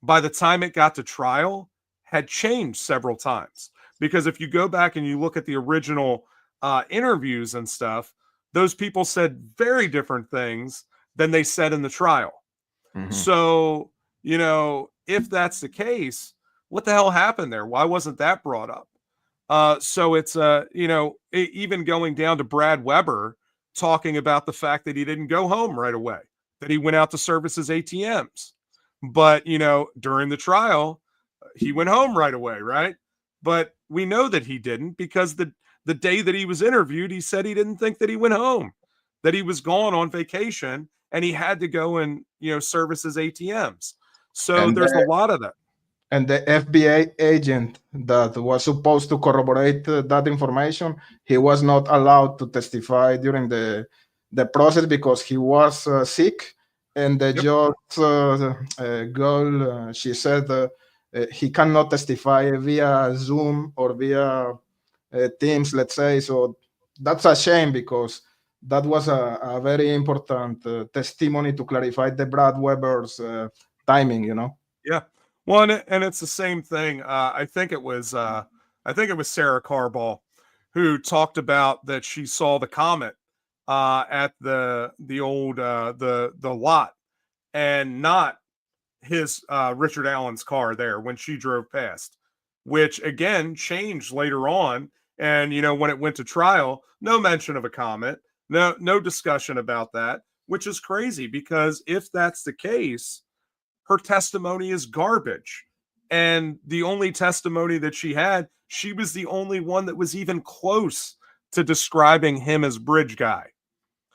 by the time it got to trial, had changed several times. Because if you go back and you look at the original interviews and stuff, those people said very different things than they said in the trial. Mhm. So, you know, if that's the case, what the hell happened there? Why wasn't that brought up? So it's, you know, even going down to Brad Weber talking about the fact that he didn't go home right away, that he went out to service his ATMs. But, you know, during the trial, he went home right away, right? But we know that he didn't, because the day that he was interviewed, he said he didn't think that he went home, that he was gone on vacation and he had to go and, you know, service his ATMs. So And there's a lot of that. And the FBI agent that was supposed to corroborate that information, he was not allowed to testify during the process because he was sick. And the Yep. judge girl, she said he cannot testify via Zoom or via Teams, let's say. So that's a shame, because that was a very important testimony to clarify the Brad Weber's timing, you know. Yeah. Well, and it's the same thing. I think it was Sarah Carball who talked about that she saw the comet at the old the lot, and not his Richard Allen's car there when she drove past, which again changed later on. And you know, when it went to trial, no mention of a comet, no discussion about that, which is crazy, because if that's the case, her testimony is garbage. And the only testimony that she was the only one that was even close to describing him as bridge guy.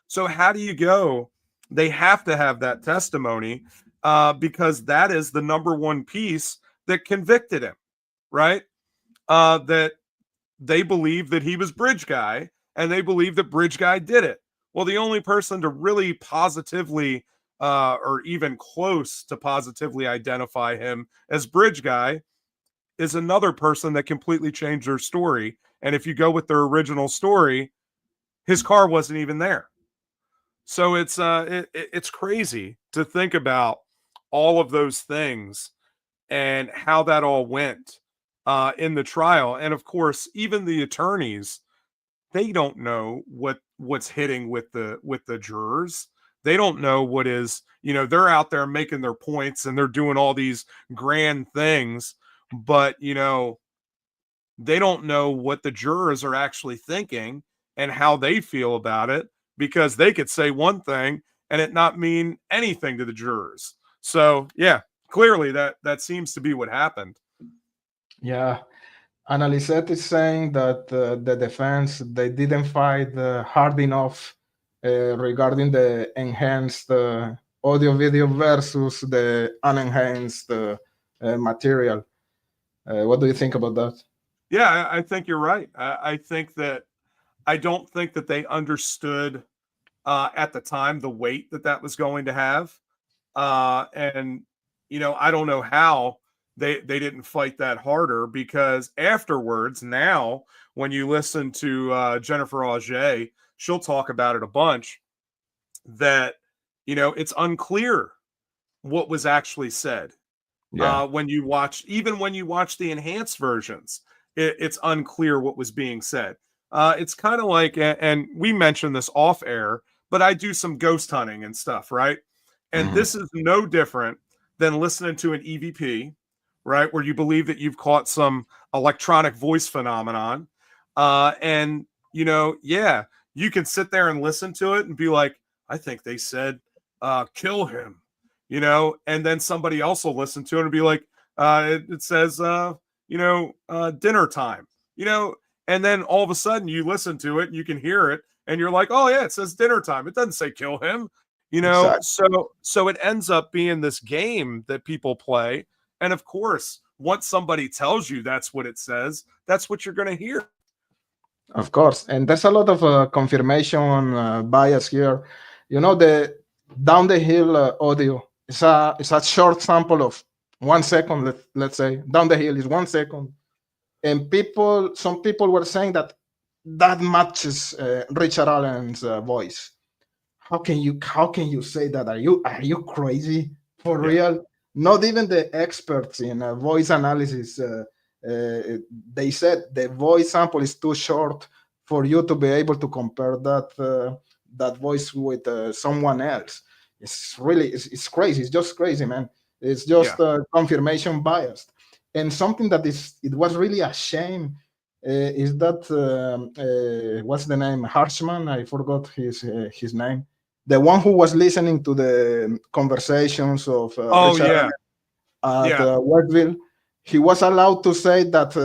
So how do you go? They have to have that testimony because that is the number one piece that convicted him. right? That they believe that he was Bridge Guy, and they believe that Bridge Guy did it. Well, the only person to really positively or even close to positively identify him as Bridge Guy is another person that completely changed their story. And if you go with their original story, his car wasn't even there. So it's crazy to think about all of those things and how that all went in the trial. And of course, even the attorneys, they don't know what's hitting with the jurors. They don't know what is, they're out there making their points and they're doing all these grand things, but they don't know what the jurors are actually thinking and how they feel about it, because they could say one thing and it not mean anything to the jurors. So yeah, clearly that seems to be what happened. Yeah. Analyset is saying that the defense, they didn't fight hard enough regarding the enhanced audio video versus the unenhanced material. What do you think about that? Yeah, I think you're right. I don't think that they understood at the time the weight that was going to have. And I don't know how they didn't fight that harder, because afterwards, now when you listen to Jennifer Auger, she'll talk about it a bunch, that it's unclear what was actually said. Yeah. When you watch the enhanced versions, it's unclear what was being said. It's kind of like, and we mentioned this off air, but I do some ghost hunting and stuff, right? And Mhm. this is no different than listening to an EVP, right? Where you believe that you've caught some electronic voice phenomenon. And, yeah, you can sit there and listen to it and be like, I think they said, kill him, and then somebody else will listen to it and be like, it says, dinner time, and then all of a sudden you listen to it and you can hear it and you're like, oh yeah, it says dinner time. It doesn't say kill him, Exactly. so it ends up being this game that people play. And of course, once somebody tells you that's what it says, that's what you're going to hear. Of course, and there's a lot of confirmation bias here. The down the hill audio is a short sample of 1 second. Let's say down the hill is 1 second, and some people were saying that matches Richard Allen's voice. How can you say that? Are you crazy for Yeah. real? Not even the experts in voice analysis, they said the voice sample is too short for you to be able to compare that voice with someone else. It's crazy. It's just crazy, man. It's Yeah. just confirmation biased. And something that it was really a shame is that what's the name? Harshman. I forgot his name, the one who was listening to the conversations of Oh Richard yeah. at Yeah. Workville, he was allowed to say that,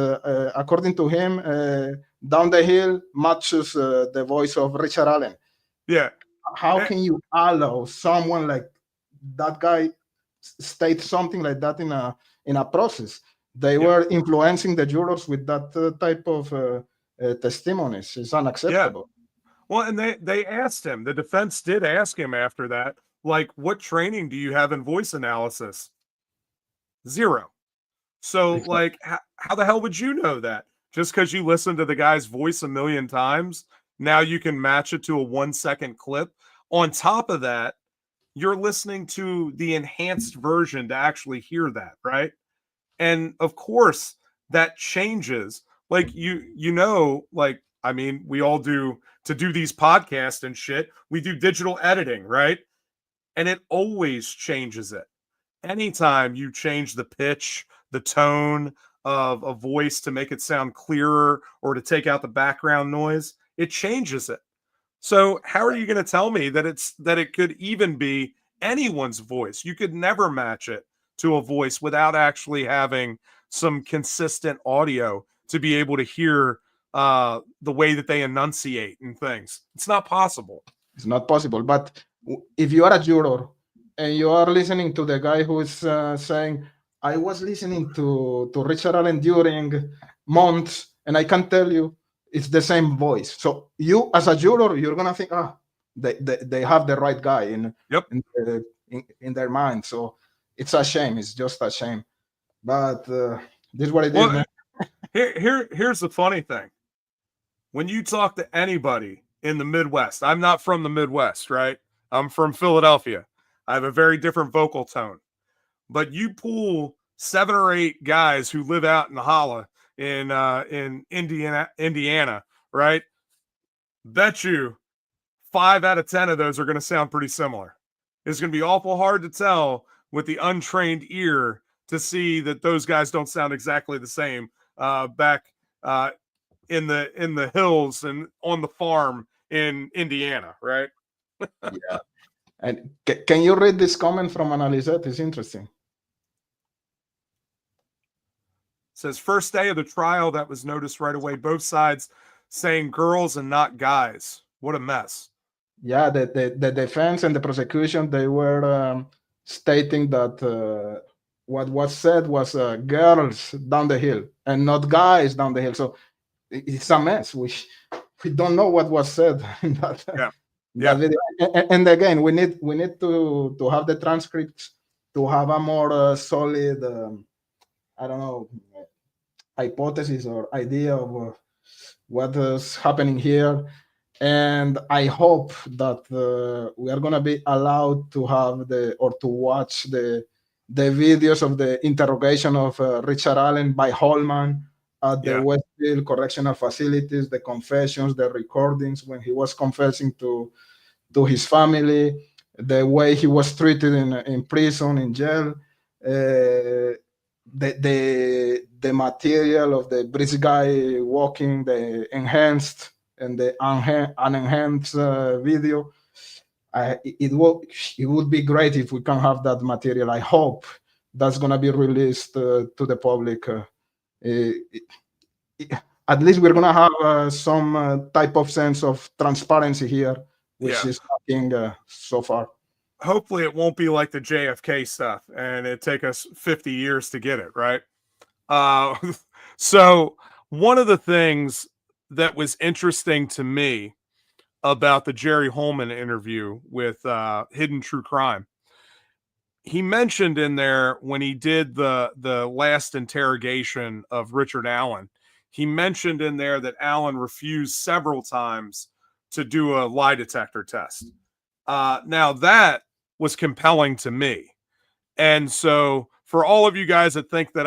according to him, Down the Hill matches the voice of Richard Allen. Yeah. How Eh, can you allow someone like that guy state something like that in a process? They yeah. were influencing the jurors with that type of testimonies. It's Yeah. unacceptable. Well, and they asked him, the defense did ask him after that, like, what training do you have in voice analysis? Zero. So, like, how the hell would you know that? Just because you listen to the guy's voice a million times, now you can match it to a 1 second clip. On top of that, you're listening to the enhanced version to actually hear that, right? And of course, that changes. Like, like, I mean, we all do, to do these podcasts and shit, we do digital editing, right? And it always changes it. Anytime you change the pitch, the tone of a voice to make it sound clearer or to take out the background noise, it changes it. So how are you going to tell me that it could even be anyone's voice? You could never match it to a voice without actually having some consistent audio to be able to hear the way that they enunciate and things. It's not possible. It's not possible. But if you are a juror and you are listening to the guy who is saying, I was listening to Richard Allen during months, and I can tell you it's the same voice. So you, as a juror, you're gonna think, they have the right guy Yep. in their mind. So it's a shame. It's just a shame. But this is what it is, Well, man. here's the funny thing. When you talk to anybody in the Midwest, I'm not from the Midwest, right? I'm from Philadelphia. I have a very different vocal tone. But you pull 7 or 8 guys who live out in the holla in Indiana, right? Bet you 5 out of 10 of those are going to sound pretty similar. It's going to be awful hard to tell with the untrained ear to see that those guys don't sound exactly the same back in the hills and on the farm in Indiana, right? Yeah. And can you read this comment from Analizet? It's interesting. It says, first day of the trial, that was noticed right away. Both sides saying girls and not guys. What a mess. Yeah, the defense and the prosecution, they were stating that what was said was girls down the hill and not guys down the hill. So it's a mess. We don't know what was said in that, that video. And again, we need to have the transcripts to have a more solid, I don't know, hypothesis or idea of what is happening here. And I hope that we are going to be allowed to have to watch the videos of the interrogation of Richard Allen by Holman at the Westfield Correctional Facilities, the confessions, the recordings when he was confessing to his family, the way he was treated in prison, in jail, the material of the British guy walking, the enhanced and the unenhanced video. It would be great if we can have that material. I hope that's going to be released to the public. At least we're going to have some type of sense of transparency here, which is lacking so far. Hopefully it won't be like the JFK stuff and it take us 50 years to get it, right? So one of the things that was interesting to me about the Jerry Holman interview with Hidden True Crime, he mentioned in there when he did the last interrogation of Richard Allen, he mentioned in there that Allen refused several times to do a lie detector test. Now that was compelling to me. And so for all of you guys that think that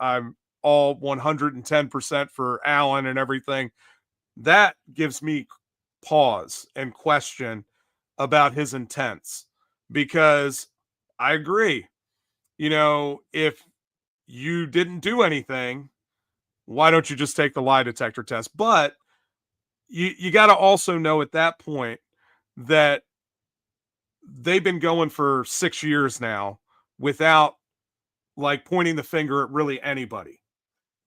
I'm all 110% for Allen and everything, that gives me pause and question about his intents, because I agree. You know, if you didn't do anything, why don't you just take the lie detector test? But you got to also know at that point that they've been going for 6 years now without like pointing the finger at really anybody.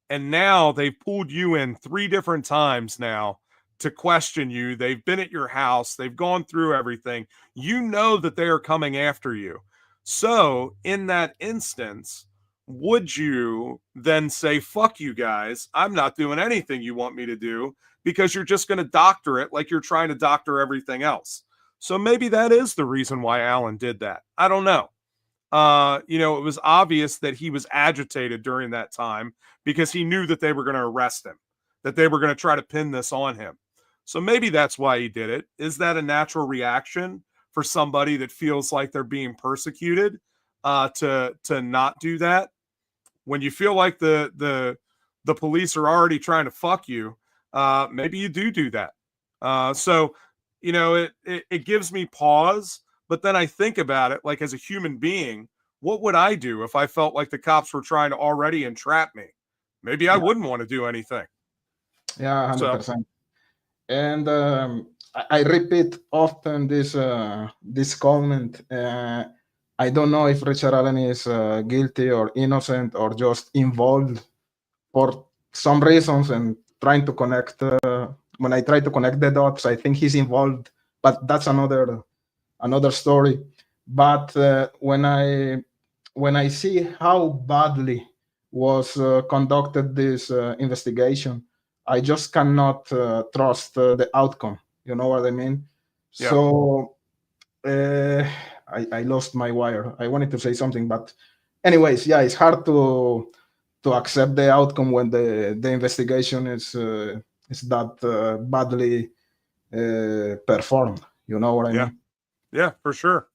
And now they've pulled you in 3 different times now to question you. They've been at your house. They've gone through everything. You know that they are coming after you. So in that instance, would you then say, fuck you guys, I'm not doing anything you want me to do, because you're just going to doctor it like you're trying to doctor everything else? So maybe that is the reason why Allen did that. I don't know. You know, it was obvious that he was agitated during that time because he knew that they were going to arrest him, that they were going to try to pin this on him. So maybe that's why he did it. Is that a natural reaction for somebody that feels like they're being persecuted, to not do that? When you feel like the police are already trying to fuck you, maybe you do that. So, you know, it gives me pause. But then I think about it, like, as a human being, what would I do if I felt like the cops were trying to already entrap me? Maybe I wouldn't want to do anything. Yeah, 100%. So, and I repeat often this comment. I don't know if Richard Allen is guilty or innocent or just involved for some reasons, and trying to connect. When I try to connect the dots, I think he's involved, but that's another story. But when I when I see how badly was conducted this investigation, I just cannot trust the outcome. You know what I mean? Yeah. So uh, I lost my wire. I wanted to say something, but anyways, yeah, it's hard to accept the outcome when the investigation is that badly performed. You know what I Yeah. mean? Yeah, for sure.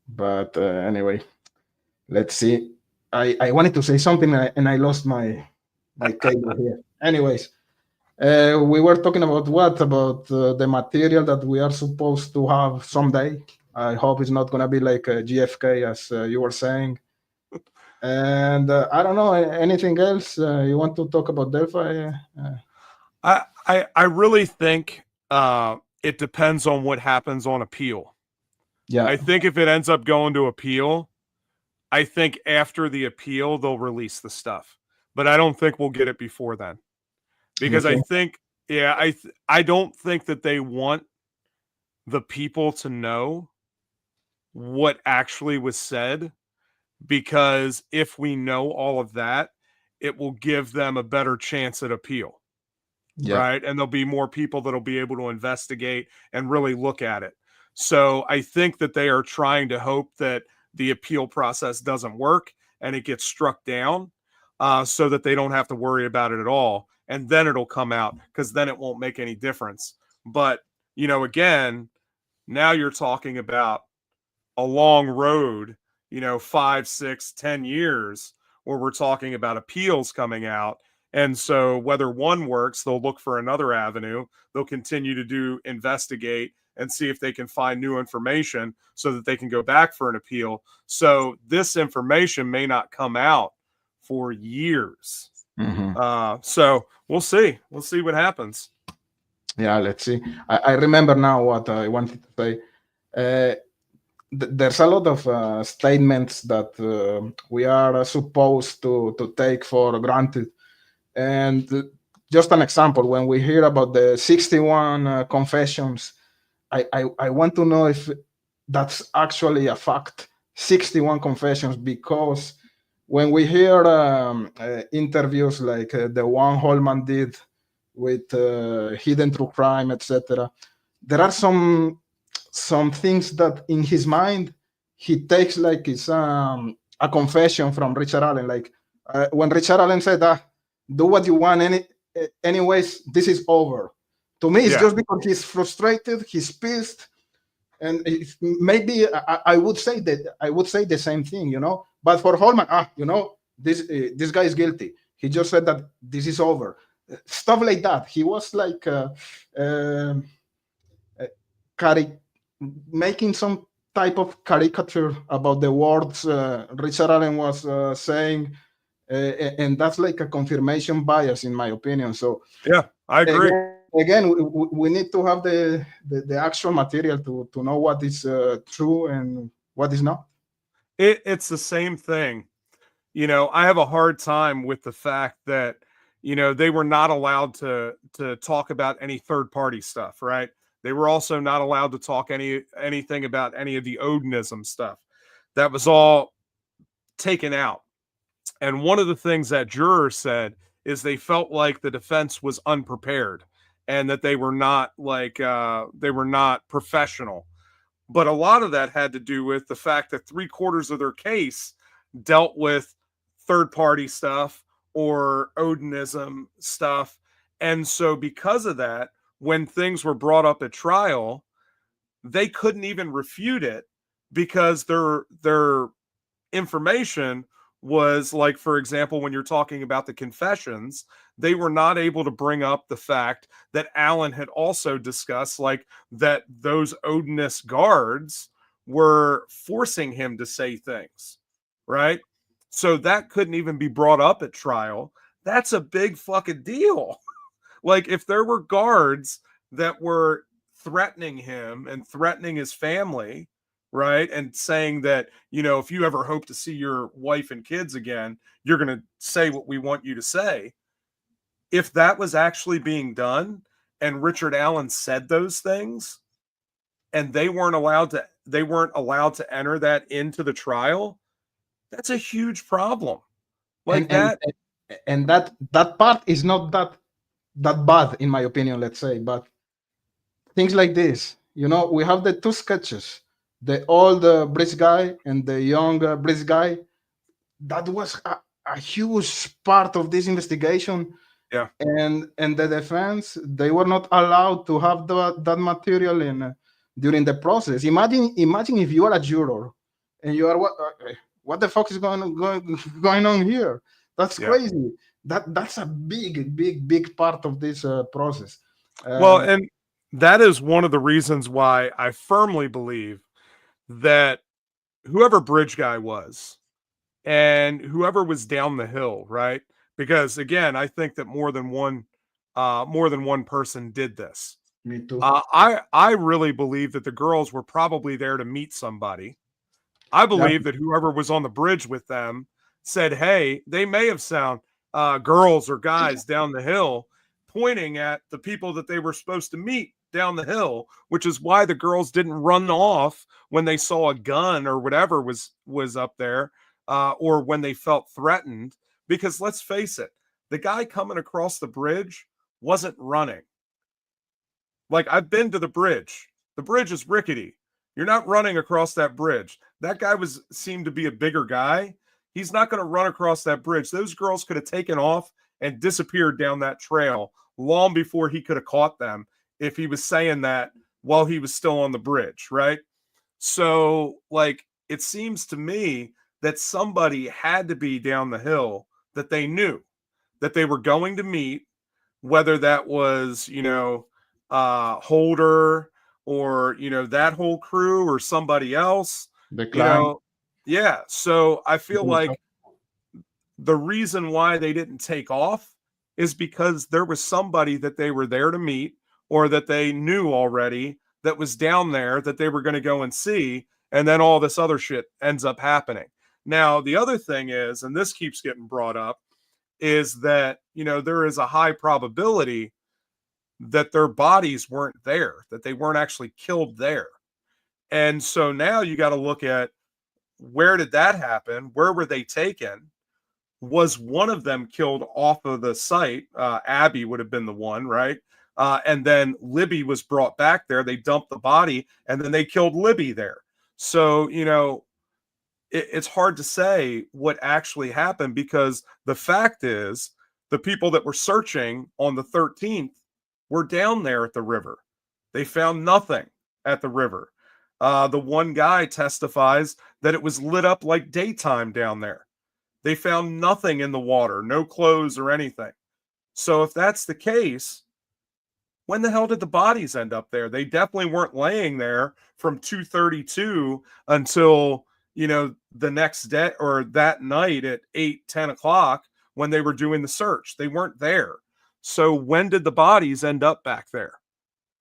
But anyway, let's see. I wanted to say something and I lost my cable here. Anyways, we were talking about what about the material that we are supposed to have someday. I hope it's not gonna be like GFK as you were saying. And I don't know anything else you want to talk about Delphi. I really think it depends on what happens on appeal. Yeah, I think if it ends up going to appeal, I think after the appeal they'll release the stuff. But I don't think we'll get it before then. you Because I think? think I don't think that they want the people to know what actually was said, because if we know all of that, it will give them a better chance at appeal, Yeah, right? And there'll be more people that'll be able to investigate and really look at it. So I think that they are trying to hope that the appeal process doesn't work and it gets struck down, so that they don't have to worry about it at all. And then it'll come out, because then it won't make any difference. But, again, now you're talking about a long road, 5, 6, 10 years, where we're talking about appeals coming out. And so whether one works, they'll look for another avenue. They'll continue to investigate and see if they can find new information so that they can go back for an appeal. So this information may not come out for years. hmm, So we'll see. We'll see what happens. yeah. Let's see. I remember now what I wanted to say. Uh, there's a lot of statements that we are supposed to take for granted. And just an example, when we hear about the 61 confessions, I want to know if that's actually a fact. 61 confessions, because when we hear interviews like the one Holman did with Hidden True Crime, etc., there are some things that in his mind he takes like it's a confession from Richard Allen. Like when Richard Allen said, "Do what you want, anyways, this is over." To me, it's Yeah. just because he's frustrated, he's pissed, and maybe I would say that I would say the same thing, you know. But for Holman, this guy is guilty. He just said that this is over. Stuff like that. He was like. Uh, cari- making some type of caricature about the words Richard Allen was saying, and that's like a confirmation bias, in my opinion. So Yeah, I agree. again, we need to have the actual material to know what is true and what is not. It's the same thing. I have a hard time with the fact that, they were not allowed to talk about any third party stuff, right? They were also not allowed to talk anything about any of the Odinism stuff. That was all taken out. And one of the things that jurors said is they felt like the defense was unprepared and that they were not professional. But a lot of that had to do with the fact that 3/4 of their case dealt with third party stuff or Odinism stuff. And so, because of that, when things were brought up at trial, they couldn't even refute it, because their information was like, for example, when you're talking about the confessions, they were not able to bring up the fact that Allen had also discussed, like, that those Odinist guards were forcing him to say things, right? So that couldn't even be brought up at trial. That's a big fucking deal. Like, if there were guards that were threatening him and threatening his family, right? And saying that, if you ever hope to see your wife and kids again, you're going to say what we want you to say. If that was actually being done and Richard Allen said those things and they weren't allowed to enter that into the trial, That's a huge problem. Like and that. and that part is not that bad in my opinion, let's say. But things like this, we have the two sketches, the old bridge guy and the young bridge guy. That was a huge part of this investigation. Yeah. And the defense, they were not allowed to have that material in during the process. Imagine if you are a juror and you are what the fuck is going on here. That's Yeah. crazy. That's a big part of this process. Well, uh, and that is one of the reasons why I firmly believe that whoever bridge guy was and whoever was down the hill, right? Because again, I think that more than one person did this. Me too. I really believe that the girls were probably there to meet somebody. I That, believe that whoever was on the bridge with them said, "Hey," they may have sound girls or guys down the hill pointing at the people that they were supposed to meet down the hill, which is why the girls didn't run off when they saw a gun or whatever was up there, or when they felt threatened. Because let's face it, the guy coming across the bridge wasn't running. Like, I've been to the bridge. The bridge is rickety. You're not running across that bridge. That guy seemed to be a bigger guy. He's not going to run across that bridge. Those girls could have taken off and disappeared down that trail long before he could have caught them if he was saying that while he was still on the bridge, right? So, like, it seems to me that somebody had to be down the hill that they knew that they were going to meet, whether that was, Holder or, that whole crew or somebody else, the you client. know. Yeah. So I feel like the reason why they didn't take off is because there was somebody that they were there to meet or that they knew already that was down there that they were going to go and see. And then all this other shit ends up happening. Now, the other thing is, and this keeps getting brought up, is that, there is a high probability that their bodies weren't there, that they weren't actually killed there. And so now you got to look at, where did that happen? Where were they taken? Was one of them killed off of the site? Abby would have been the one, right? And then Libby was brought back there. They dumped the body and then they killed Libby there. So, it's hard to say what actually happened, because the fact is the people that were searching on the 13th were down there at the river. They found nothing at the river. The one guy testifies that it was lit up like daytime down there. They found nothing in the water, no clothes or anything. So if that's the case, when the hell did the bodies end up there? They definitely weren't laying there from 2:32 until, the next day or that night at 8-10 o'clock when they were doing the search. They weren't there. So when did the bodies end up back there?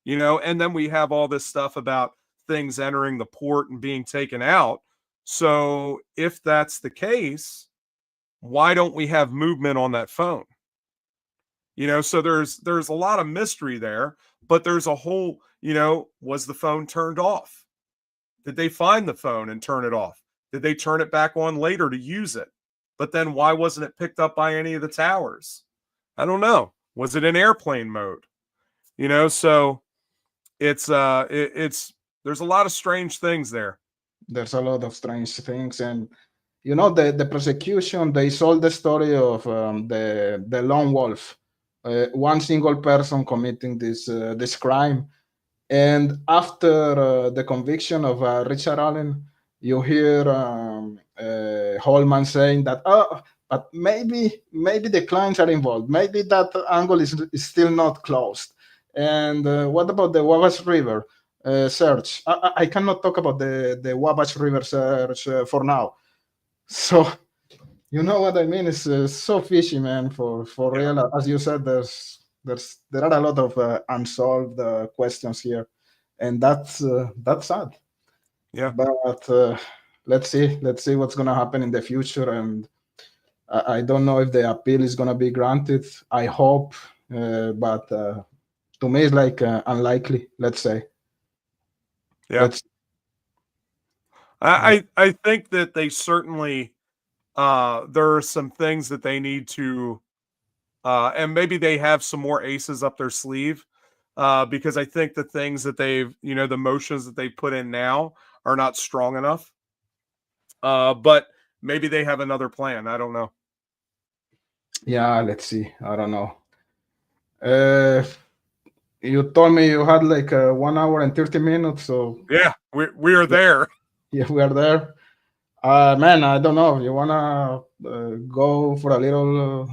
And then we have all this stuff about things entering the port and being taken out. So if that's the case, why don't we have movement on that phone? So there's a lot of mystery there, but there's a whole, was the phone turned off? Did they find the phone and turn it off? Did they turn it back on later to use it? But then why wasn't it picked up by any of the towers? I don't know. Was it in airplane mode? So it's there's a lot of strange things there. There's a lot of strange things. And the prosecution, they sold the story of the lone wolf, one single person committing this crime. And after the conviction of Richard Allen, you hear Holman saying that, oh, but maybe the clients are involved, maybe that angle is still not closed. And what about the Wabash River search? I cannot talk about the Wabash River search for now. So you know what I mean? It's so fishy, man. For Yeah. real, as you said, there are a lot of unsolved questions here, and that's sad. Yeah. But let's see what's gonna happen in the future, and I don't know if the appeal is gonna be granted. I hope, but to me, it's like unlikely. Let's say. Yeah. Let's. I think that they certainly there are some things that they need to, and maybe they have some more aces up their sleeve, because I think the things that they've, the motions that they put in now are not strong enough. But maybe they have another plan. I don't know. Yeah, let's see. I don't know. You told me you had like 1 hour and 30 minutes, so Yeah, we are there. yeah, we are there. Man, I don't know. You wanna go for a little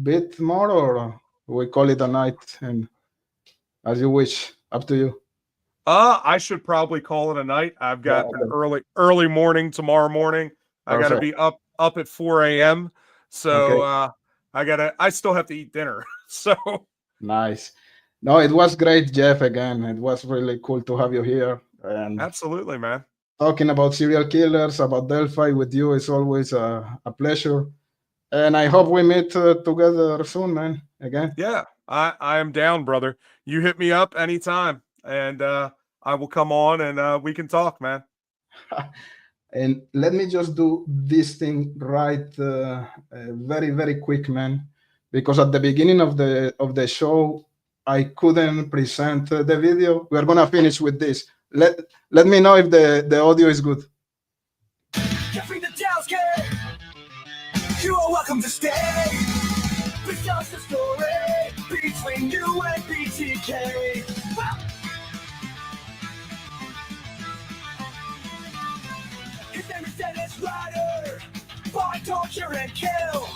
bit more, or we call it a night? And as you wish, up to you. I should probably call it a night. I've Yeah, got an okay. early morning tomorrow morning. I got to Perfect. be up at 4 a.m. So Okay, I still have to eat dinner. So nice. No, it was great, Jeff. Again, it was really cool to have you here. And absolutely, man. talking about serial killers, about Delphi with you is always a pleasure. And I hope we meet together soon, man. Again. Yeah, I am down, brother. You hit me up anytime, and I will come on and we can talk, man. And let me just do this thing right, very very quick, man, because at the beginning of the show I couldn't present the video. We are gonna finish with this. Let me know if the audio is good. Jeff Ignatowski, you are welcome to stay. It's just a story between you and BTK. His name is Dennis Rader. Fight, torture, and kill.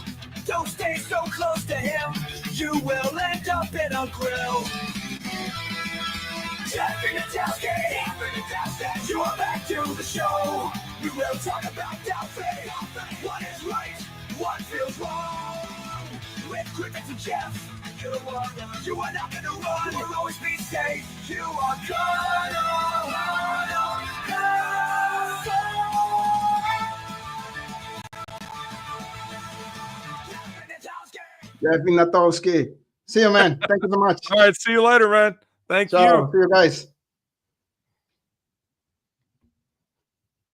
Don't stay so close to him. You will end up in a grill. Jeff Ignatowski, you are back to the show. We will talk about Delphi. What is right? What feels wrong? With Crickets and Jeff, you are not gonna run. You will always be safe. You are gonna Jeff Ignatowski. See you, man. Thank you so much. All right, see you later, man. Thank you. Ciao. See you guys.